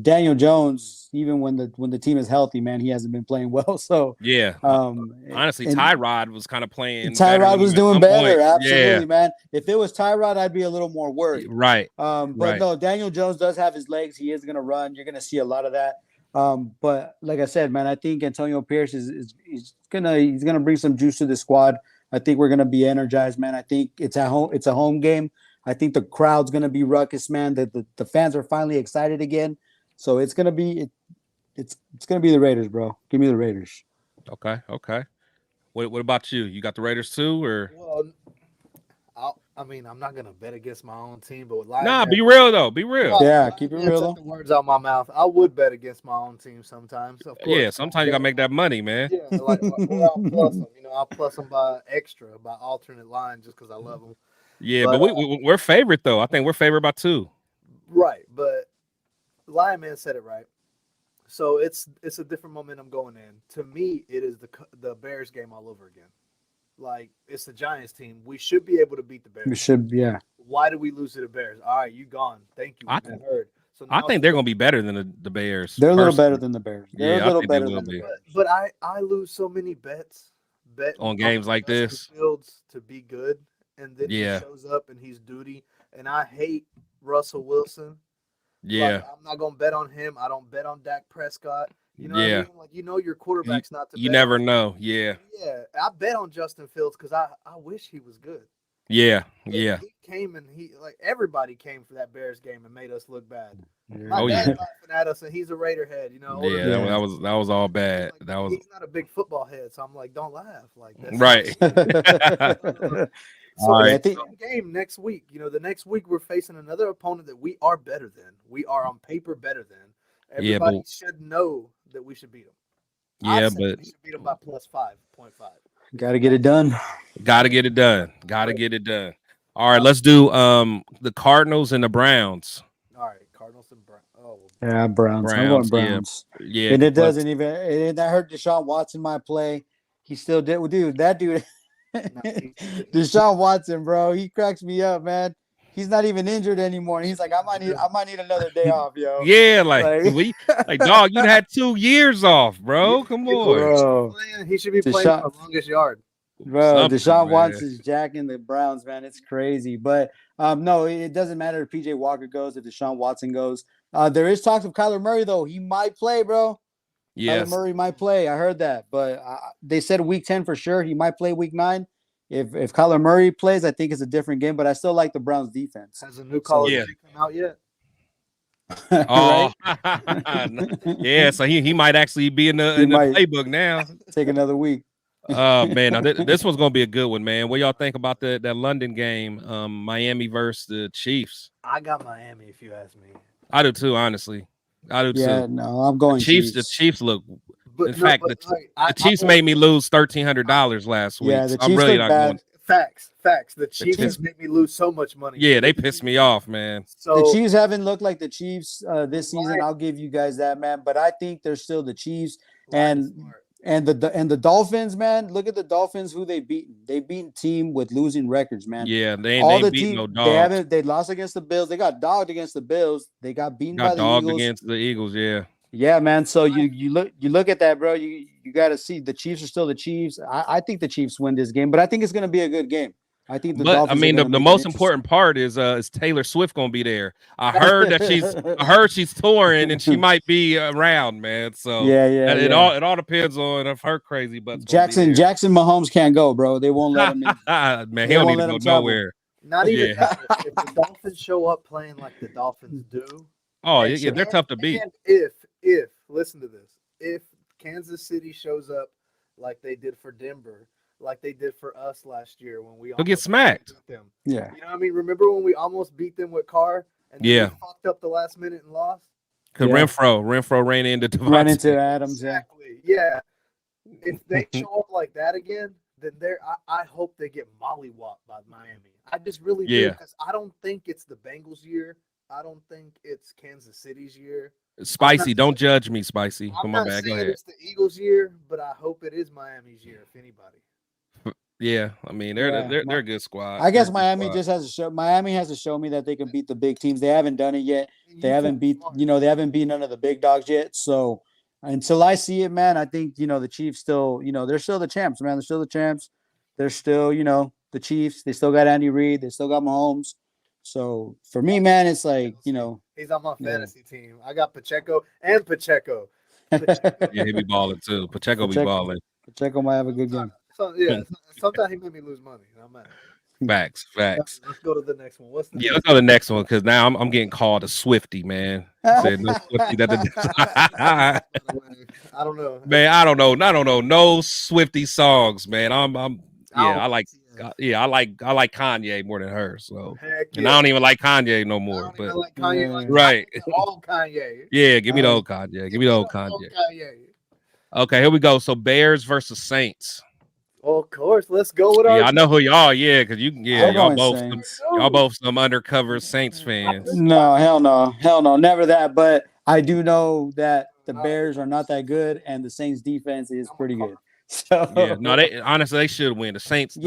Daniel Jones, even when the team is healthy, man, he hasn't been playing well. So yeah, honestly, Tyrod was kind of playing. Tyrod was doing better, absolutely, man. If it was Tyrod, I'd be a little more worried. Right. But no, Daniel Jones does have his legs. He is gonna run. You're gonna see a lot of that. But like I said, man, I think Antonio Pierce is gonna bring some juice to the squad. I think we're gonna be energized, man. I think it's at home. It's a home game. I think the crowd's gonna be ruckus, man. The fans are finally excited again. So it's gonna be it's gonna be the Raiders, bro. Give me the Raiders. Okay. What about you? You got the Raiders too, or? Well, I'm not gonna bet against my own team, but be real though. Be real. Yeah, keep it real. Took the words out my mouth. I would bet against my own team sometimes. Of course. Yeah, sometimes you gotta make that money, man. Yeah, I'll plus them. I'll plus them by alternate line just because I love them. Yeah, but we're favorite though. I think we're favored by 2. Right, but Lion Man said it right. So it's a different momentum going in. To me, it is the Bears game all over again. Like, it's the Giants team. We should be able to beat the Bears. We should, yeah. Why did we lose to the Bears? All right, you gone. Thank you. I think they're going to be better than the Bears. They're a little better than the Bears. They're a little better than the Bears. But I lose so many bets on games like this. Fields to be good, and then he shows up and he's duty. And I hate Russell Wilson. Yeah. Like, I'm not going to bet on him. I don't bet on Dak Prescott. You know what I mean? Like, your quarterback's not to bet. You never know. Yeah. Yeah. I bet on Justin Fields because I wish he was good. Yeah. He came and everybody came for that Bears game and made us look bad. My Oh, dad's yeah. laughing at us, and he's a Raider head, older Yeah, than that us. was all bad. Like, That was he's not a big football head, so I'm like, don't laugh. Like that's right. So All it's right. a big game next week. The next week we're facing another opponent that we are better than. We are on paper better than. Yeah, Everybody but- should know that we should beat them. Yeah, we should beat them by plus 5.5. Got to get it done. Got to get it done. Got to get it done. All right, let's do the Cardinals and the Browns. All right, Cardinals and Browns. Oh, Yeah, Browns. I'm going Browns. Yeah, and it doesn't even. I heard Deshaun Watson might play. He still did. Dude, that dude, Deshaun Watson, bro, he cracks me up, man. He's not even injured anymore. And he's like, I might need another day off, yo. Yeah, like dog, you had 2 years off, bro. Come on, bro. He should be playing for the longest yard. Bro, Deshaun Watson's jacking the Browns, man. It's crazy. But no, it doesn't matter if PJ Walker goes, if Deshaun Watson goes. There is talks of Kyler Murray, though. He might play, bro. Yes. Kyler Murray might play. I heard that. But they said week 10 for sure. He might play week 9. If Kyler Murray plays, I think it's a different game. But I still like the Browns defense. Has a new college come out yet? Oh, yeah. So he might actually be in the playbook now. Take another week. Oh man, now this one's gonna be a good one, man. What y'all think about that London game, Miami versus the Chiefs? I got Miami, if you ask me. I do too, honestly. I do too. Yeah, no, I'm going Chiefs. The Chiefs look. In fact, the Chiefs made me lose $1,300 last week. Yeah, the so Chiefs I'm really look not bad. going. Facts. The Chiefs make me lose so much money. Yeah, they pissed me off, man. So the Chiefs haven't looked like the Chiefs this season. I'll give you guys that, man. But I think they're still the Chiefs. And the Dolphins, man. Look at the Dolphins, who they beaten. They beaten team with losing records, man. Yeah, they ain't beating no dogs. They lost against the Bills. They got dogged against the Bills. They got beaten by the dogged Eagles. against the Eagles. Yeah. Yeah, man. So you look at that, bro. You got to see the Chiefs are still the Chiefs. I think the Chiefs win this game, but I think it's going to be a good game. I think the Dolphins. I mean, the most important part is Taylor Swift going to be there. I heard that she's touring and she might be around, man. So it all depends on if her crazy butt. Jackson Mahomes can't go, bro. They won't let him in. Man, he don't need to go nowhere. Not even if the Dolphins show up playing like the Dolphins do. Oh yeah, they're tough to beat. And if listen to this, if Kansas City shows up like they did for Denver, like they did for us last year when we they'll get smacked. Them. Yeah, you know what I mean. Remember when we almost beat them with Carr and then we fucked up the last minute and lost? Because Renfro ran into Adams. Exactly. Yeah. If they show up like that again, then I hope they get mollywopped by Miami. I just really do, because I don't think it's the Bengals' year. I don't think it's Kansas City's year. Spicy, don't judge me, Spicy. I'm not saying it's the Eagles' year, but I hope it is Miami's year, if anybody. Yeah, I mean they're a good squad. I guess Miami just has to show. Miami has to show me that they can beat the big teams. They haven't done it yet. They haven't beat none of the big dogs yet. So until I see it, man, I think the Chiefs still, they're still the champs, man. They're still the champs. They're still, the Chiefs. They still got Andy Reid. They still got Mahomes. So for me, man, it's like, he's on my fantasy team. I got Pacheco. Yeah, he be balling too. Pacheco be balling. Pacheco might have a good game. So sometimes he made me lose money. I'm mad. Facts. Let's go to the next one. Let's go to the next one, because now I'm getting called a Swifty, man. Said no Swifty. I don't know. Man, I don't know. No Swifty songs, man. I like Kanye more than her. So and I don't even like Kanye no more. But like Kanye, right. Old Kanye. Yeah, give me the old Kanye. Give me the old Kanye. Okay, here we go. So Bears versus Saints. Well, of course, let's go with our. Yeah, I know who y'all. Yeah, because y'all both some undercover Saints fans. No, hell no, never that. But I do know that the Bears are not that good, and the Saints defense is pretty good. So yeah, no, they should win. The Saints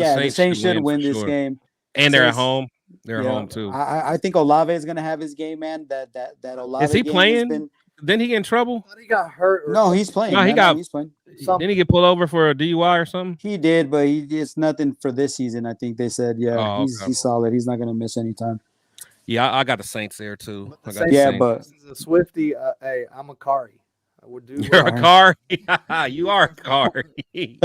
should win this game, and they're at home. They're at home too. I think Olave is gonna have his game, man. That Olave is he playing? Didn't he get in trouble? I thought he got hurt. No, he's playing. No, he's playing. Didn't he get pulled over for a DUI or something? He did, but it's nothing for this season. I think they said, he's solid. He's not going to miss any time. Yeah, I got the Saints there too. But he's a Swifty. Hey, I'm a Kari. You're a Kari. You are a Kari.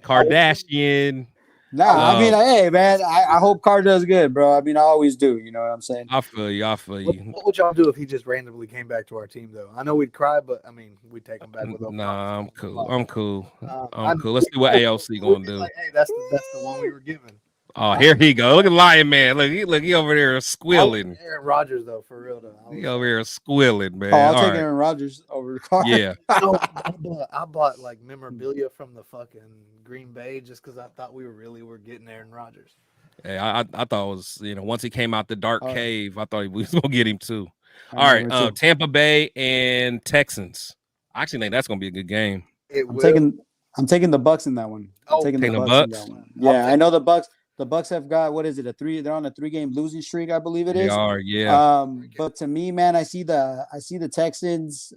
Kardashian. Nah, I mean, hey, man, I hope Carr does good, bro. I mean, I always do. You know what I'm saying? I feel you. What would y'all do if he just randomly came back to our team, though? I know we'd cry, but I mean, we'd take him back with open Nah, arms. I'm cool. I'm cool. I'm cool. Let's see what AOC gonna do. Like, hey, that's the one we were given. Oh, here he go. Look at Lion Man. Look, he over there squealing. Aaron Rodgers, though, for real though. He over here squealing, man. Oh, I'll take Aaron Rodgers over Carr. Yeah. I bought like memorabilia from the fucking Green Bay just because I thought we were getting Aaron Rodgers. Hey, I thought it was, once he came out the dark cave, I thought we was gonna get him too. All right, Tampa Bay and Texans. I actually think that's gonna be a good game. I'm taking the Bucks in that one. I'm taking the Bucks. Yeah, I know the Bucks. The Bucks have got they're on a 3-game losing streak, I believe it is. They are, yeah. But to me, man, I see the Texans.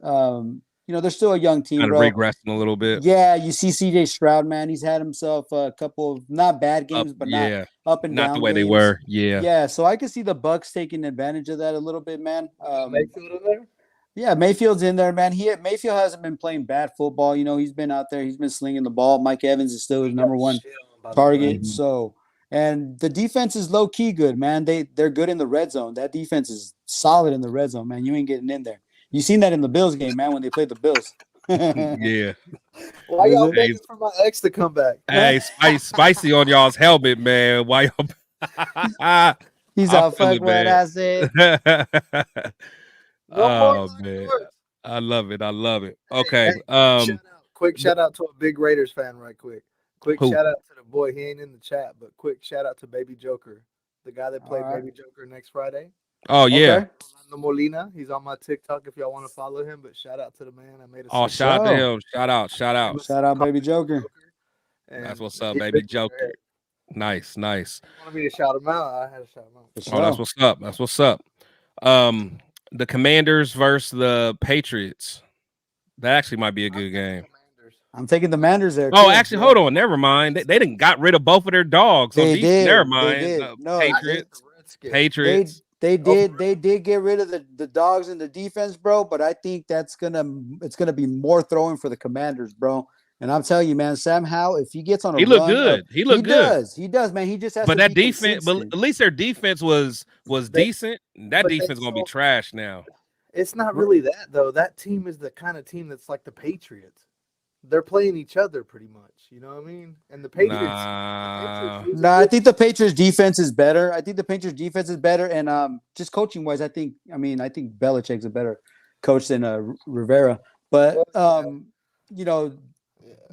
They're still a young team, kind of bro. regressing a little bit. Yeah, you see CJ Stroud, man. He's had himself a couple of not bad games, but not up and down. Not the way games. they were. Yeah. Yeah, so I could see the Bucks taking advantage of that a little bit, man. Mayfield in there? Yeah, Mayfield's in there, man. Mayfield hasn't been playing bad football. He's been out there. He's been slinging the ball. Mike Evans is still his number one target. So, and the defense is low key good, man. They're good in the red zone. That defense is solid in the red zone, man. You ain't getting in there. You seen that in the Bills game, man, when they played the Bills. Yeah. Why y'all waiting for my ex to come back? Hey, spicy on y'all's helmet, man. Why y'all? He's all fuck what I said. Oh man, I love it. Okay. Quick shout out to a big Raiders fan, right quick. Shout out to the boy. He ain't in the chat, but quick shout out to Baby Joker, the guy that played Baby Joker next Friday. Oh yeah. Okay. Molina. He's on my TikTok if y'all want to follow him. But shout out to the man. I made a shout out to him. Shout out, Baby Joker. That's what's up, Baby Joker. Nice. You wanted me to shout him out? I had to shout him out. Oh, that's what's up. The Commanders versus the Patriots. That actually might be a good game. I'm taking the Manders there. Oh, actually, hold on. Never mind. They didn't got rid of both of their dogs. They did. Never mind. They did. No, Patriots. They did get rid of the dogs in the defense, bro. But I think it's gonna be more throwing for the Commanders, bro. And I'm telling you, man, Sam Howell, if he gets on a he looked good. He looked good. He does, man. He just has. But to that be defense, consistent. but at least their defense was decent. That defense is gonna be trash now. It's not really that though. That team is the kind of team that's like the Patriots. They're playing each other pretty much. You know what I mean? And the Patriots. Nah, I think the Patriots defense is better. And just coaching wise, I think Belichick's a better coach than Rivera. But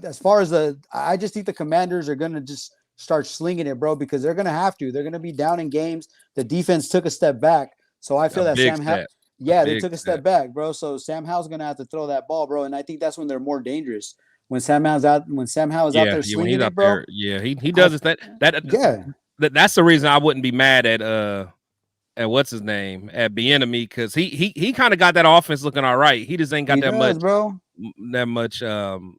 as far as I just think the Commanders are gonna just start slinging it, bro, because they're gonna have to. They're gonna be down in games. The defense took a step back, so I feel that Sam Howell. Yeah, they took a step back, bro. So Sam Howell's gonna have to throw that ball, bro. And I think that's when they're more dangerous. When Sam Howell's out there slinging it, bro. He does it. That's the reason I wouldn't be mad at what's his name at Bieniemy, because he kind of got that offense looking all right. He just ain't got that much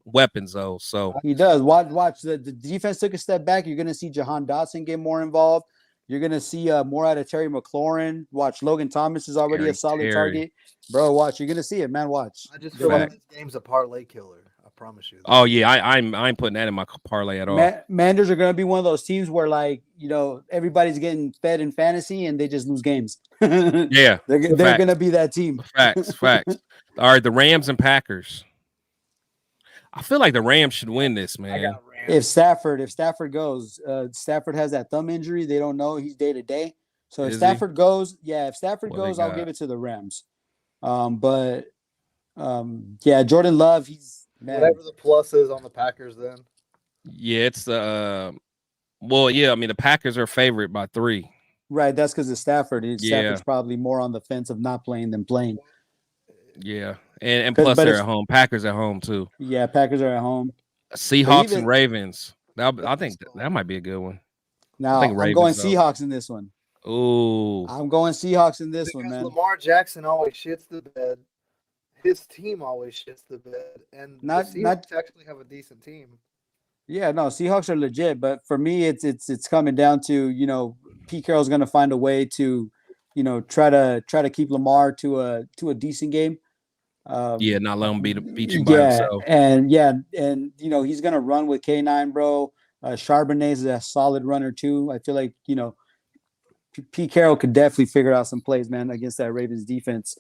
weapons though. So he does. Watch the defense took a step back. You're gonna see Jahan Dotson get more involved. You're going to see more out of Terry McLaurin. Watch, Logan Thomas is already a solid target. Bro, watch. You're going to see it, man. Watch. I just feel like this game's a parlay killer. I promise you. Oh, yeah. I ain't putting that in my parlay at all. Manders are going to be one of those teams where, everybody's getting fed in fantasy and they just lose games. Yeah. They're going to be that team. Facts. All right, the Rams and Packers. I feel like the Rams should win this, man. If Stafford goes, Stafford has that thumb injury. They don't know. He's day to day. So if Stafford goes, I'll give it to the Rams. But Jordan Love, he's whatever the plus is on the Packers then. Yeah, it's the the Packers are favored by 3. Right, that's because of Stafford. Stafford's probably more on the fence of not playing than playing. Yeah, and plus they're at home. Packers at home too. Yeah, Packers are at home. Seahawks and Ravens. I think that might be a good one. Now I'm going Seahawks in this one. Ooh, I'm going Seahawks in this one, man. Lamar Jackson always shits the bed. His team always shits the bed, and the Seahawks actually have a decent team. Yeah, no, Seahawks are legit, but for me, it's coming down to Pete Carroll's going to find a way to try to keep Lamar to a decent game. Not let him beat you by himself. And he's gonna run with K9, bro. Charbonnet is a solid runner too. I feel like, you know, Pete Carroll could definitely figure out some plays, man, against that Ravens defense.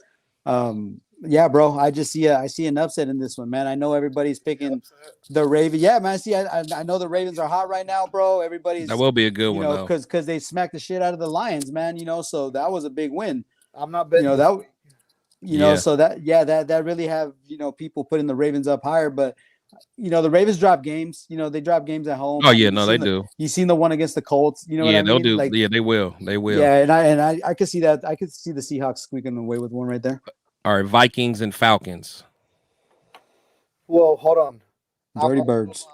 Yeah, bro. I see an upset in this one, man. I know everybody's picking the Ravens. Yeah, man. I know the Ravens are hot right now, bro. Everybody's That will be a good one, know, though. because they smacked the shit out of the Lions, man. You know, so that was a big win. I'm not betting. You know that. You know, so that really have, you know, people putting the Ravens up higher, but you know the Ravens drop games. You know, they drop games at home. Oh yeah, no, they do. You seen the one against the Colts? You know what I mean? They'll do. Like, yeah, they will. They will. Yeah, and I could see that. I could see the Seahawks squeaking away with one right there. All right, Vikings and Falcons. Well, hold on. Dirty Birds.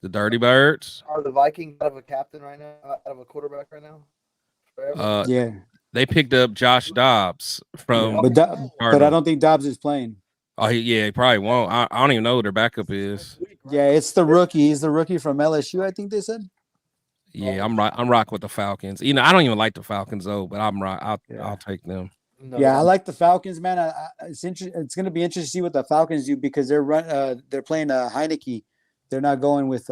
The Dirty Birds. Are the Vikings out of a captain right now? Out of a quarterback right now? Yeah. They picked up Josh Dobbs from. But I don't think Dobbs is playing. Oh, he probably won't. I don't even know who their backup is. Yeah, it's the rookie. He's the rookie from LSU, I think they said. Yeah, I'm rocking with the Falcons. You know, I don't even like the Falcons though, but I'll take them. No. Yeah, I like the Falcons, man. It's going to be interesting to see what the Falcons do because they're playing Heineke. They're not going with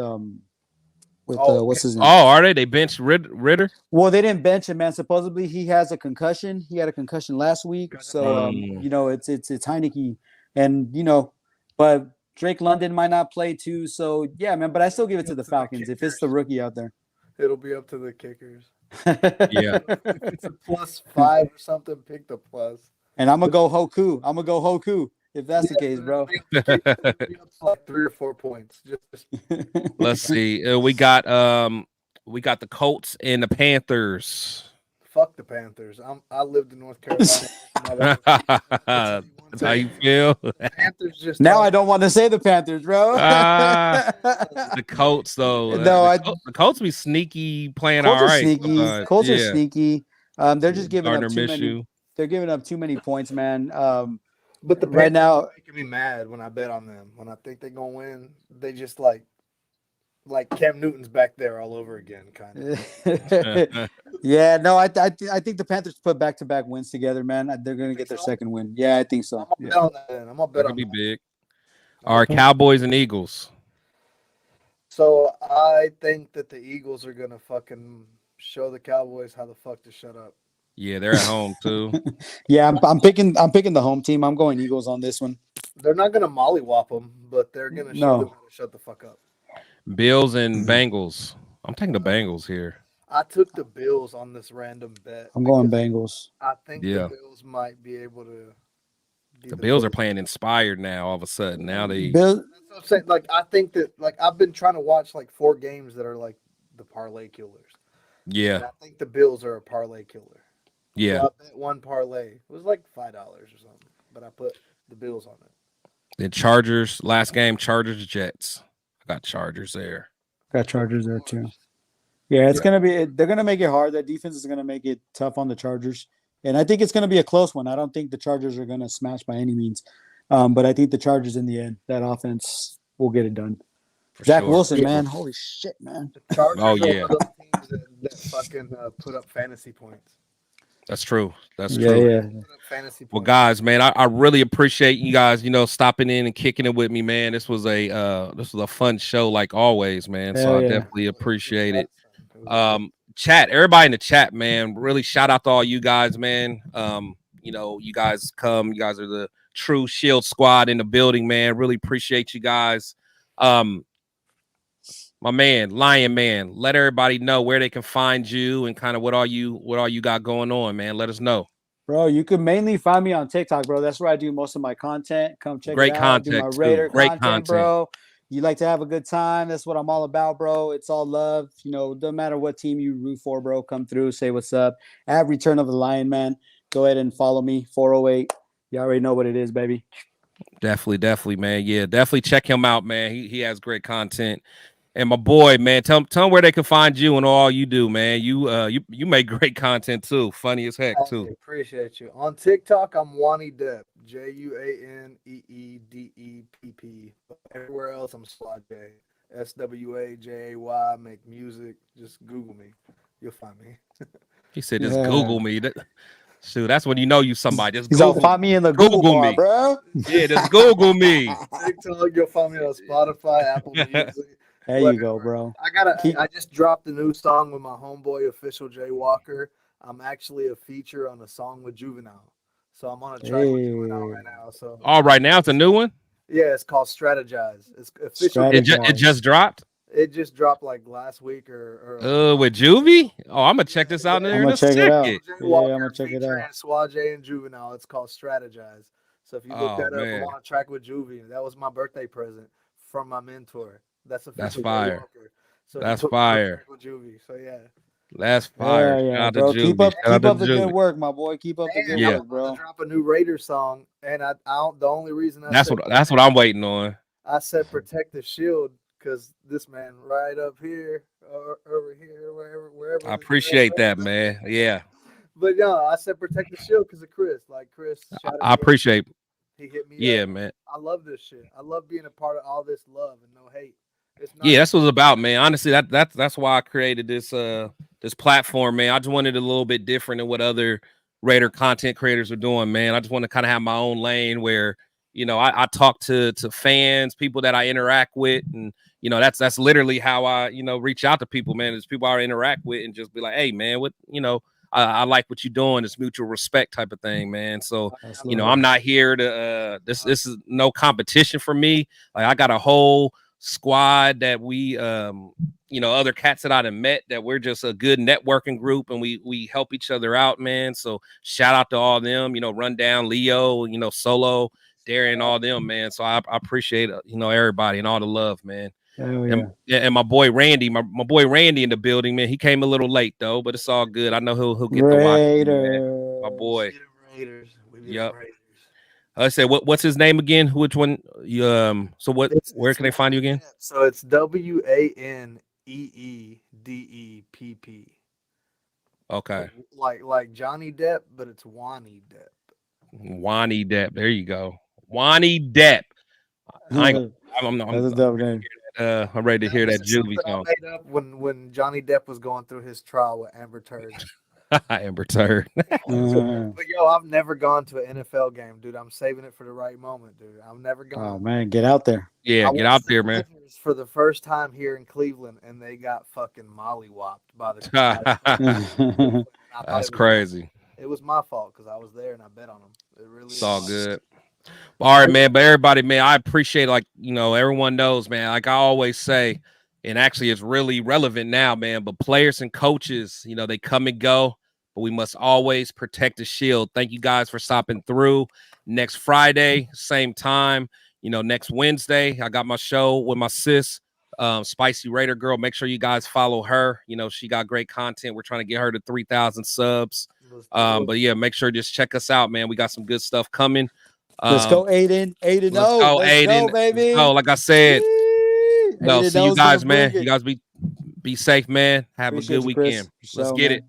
what's his name? Oh, are they? They benched Ritter? Well, they didn't bench him, man. Supposedly he has a concussion. He had a concussion last week, so you know it's Heineke, and you know, but Drake London might not play too. So yeah, man. But I still give it to the Falcons if it's the rookie out there. It'll be up to the kickers. Yeah. If it's a +5 or something, pick the plus. And I'm gonna go Hoku if that's the case, bro. Like 3 or 4 points. Just Let's see. We got the Colts and the Panthers. Fuck the Panthers. I lived in North Carolina. That's how you feel. Panthers just now I don't want to say the Panthers, bro. The Colts, though. No, the Colts be sneaky playing Colts all are right. sneaky. Colts are sneaky. They're just giving Gardner up too many. Minshew. They're giving up too many points, man. But the right now are making me mad when I bet on them. When I think they're gonna win, they just like Cam Newton's back there all over again, kind of. Yeah, no, I think the Panthers put back-to-back wins together, man. They're gonna get their second win. Yeah, I think so. I'm gonna bet on that. I'm gonna bet on be big. All right, Cowboys and Eagles. So I think that the Eagles are gonna fucking show the Cowboys how the fuck to shut up. Yeah, they're at home too. Yeah, I'm picking the home team. I'm going Eagles on this one. They're not gonna mollywop them, but they're gonna show them how to shut the fuck up. Bills and Bengals. I'm taking the Bengals here. I took the Bills on this random bet. I'm going Bengals. I think the Bills might be able to. The Bills are playing inspired now. All of a sudden, now they. Bill, that's what I'm saying. Like I think that I've been trying to watch 4 games that are like the parlay killers. Yeah. And I think the Bills are a parlay killer. Yeah. So I bet one parlay. It was like $5 or something, but I put the Bills on it. The Chargers last game. Chargers Jets. I got Chargers there. Got Chargers there too. Yeah, it's gonna be. They're gonna make it hard. That defense is gonna make it tough on the Chargers, and I think it's gonna be a close one. I don't think the Chargers are gonna smash by any means, but I think the Chargers in the end, that offense will get it done. Zach Wilson, man, holy shit, man. The Chargers are one of those teams that fucking put up fantasy points. That's true. That's true. Yeah. Well, guys, man, I really appreciate you guys, stopping in and kicking it with me, man. This was a fun show, like always, man. So I definitely appreciate it. Chat, everybody in the chat, man. Really shout out to all you guys, man. You guys come. You guys are the true Shield squad in the building, man. Really appreciate you guys. My man, Lion Man, let everybody know where they can find you and kind of what all you got going on, man. Let us know. Bro, you can mainly find me on TikTok, bro. That's where I do most of my content. Come check it out. Do my Raider content, bro. You like to have a good time. That's what I'm all about, bro. It's all love. Doesn't matter what team you root for, bro. Come through, say what's up. At Return of the Lion Man. Go ahead and follow me, 408. You already know what it is, baby. Definitely, man. Yeah, definitely check him out, man. He has great content. And my boy, man, tell them where they can find you and all you do, man. You make great content too, funny as heck too. I appreciate you. On TikTok, I'm Wani Depp, JUANEEDEPP. Everywhere else, I'm Swajay, SWAJAY. Make music. Just Google me, you'll find me. He said, "Just Google me." Shoot, that's when you somebody. Just Google, find me in the Google bar, me, bro. Yeah, just Google me. TikTok, you'll find me on Spotify, Apple Music. There you go, bro. I just dropped a new song with my homeboy Official Jay Walker. I'm actually a feature on a song with Juvenile. So I'm on a track with Juvenile right now. So right now it's a new one. Yeah, it's called Strategize. It's official. It just dropped. It just dropped like last week or with Juvie. Oh, I'm gonna check this out in a second. Yeah, I'm gonna check it out. Swajay and Juvenile. It's called Strategize. So if you look that up, I'm on a track with Juvie. That was my birthday present from my mentor. That's fire. So that's fire. With Juvie. So yeah. That's fire. Yeah, bro. Keep up the good work, my boy. Keep up the good work, bro. I'm drop a new Raiders song, and I don't. The only reason that's what I'm waiting on. I said protect the shield because this man right up here, or over here, wherever. I appreciate that, man. Yeah. But I said protect the shield because of Chris. Like Chris, I appreciate. He hit me. Yeah, up. Man. I love this shit. I love being a part of all this love and no hate. That's what it's about, man. Honestly, that's why I created this platform, man. I just wanted a little bit different than what other Raider content creators are doing, man. I just want to kind of have my own lane where, I talk to fans, people that I interact with, and that's literally how I reach out to people, man. It's people I interact with and just be like, hey, man, what I like what you're doing. It's mutual respect type of thing, man. So I'm not here to this is no competition for me. Like I got a whole squad that we other cats that I've met that we're just a good networking group and we help each other out, man. So shout out to all them, Rundown, Leo, Solo, Darren, all them, man. So I appreciate everybody and all the love, man. And my boy Randy, my boy Randy in the building, man. He came a little late though, but it's all good. I know he'll get the watch, my boy. Raiders. Yep. I said, what's his name again? Which one? So what? Where can they find you again? So it's WANEEDEPP. Okay. Like Johnny Depp, but it's Wani Depp. Wani Depp. There you go. Wani Depp. I'm ready to hear that Juvie song. When Johnny Depp was going through his trial with Amber Turd. Amber Turd. But I've never gone to an NFL game, dude. I'm saving it for the right moment, dude. I've never gone. Oh man, get out there. Yeah, get out there, man. For the first time here in Cleveland, and they got fucking mollywopped by the. That's crazy. It was my fault because I was there and I bet on them. It really. It's all good. All right, man. But everybody, man, I appreciate everyone knows, man. Like I always say, and actually it's really relevant now, man. But players and coaches, they come and go, but we must always protect the shield. Thank you guys for stopping through. Next Friday, same time. Next Wednesday, I got my show with my sis, Spicy Raider Girl. Make sure you guys follow her. She got great content. We're trying to get her to 3,000 subs. But yeah, make sure just check us out, man. We got some good stuff coming. Let's go, Aiden. Let's go, baby. Oh, like I said, see you guys, man. You guys be safe, man. Have a good weekend. Let's get it.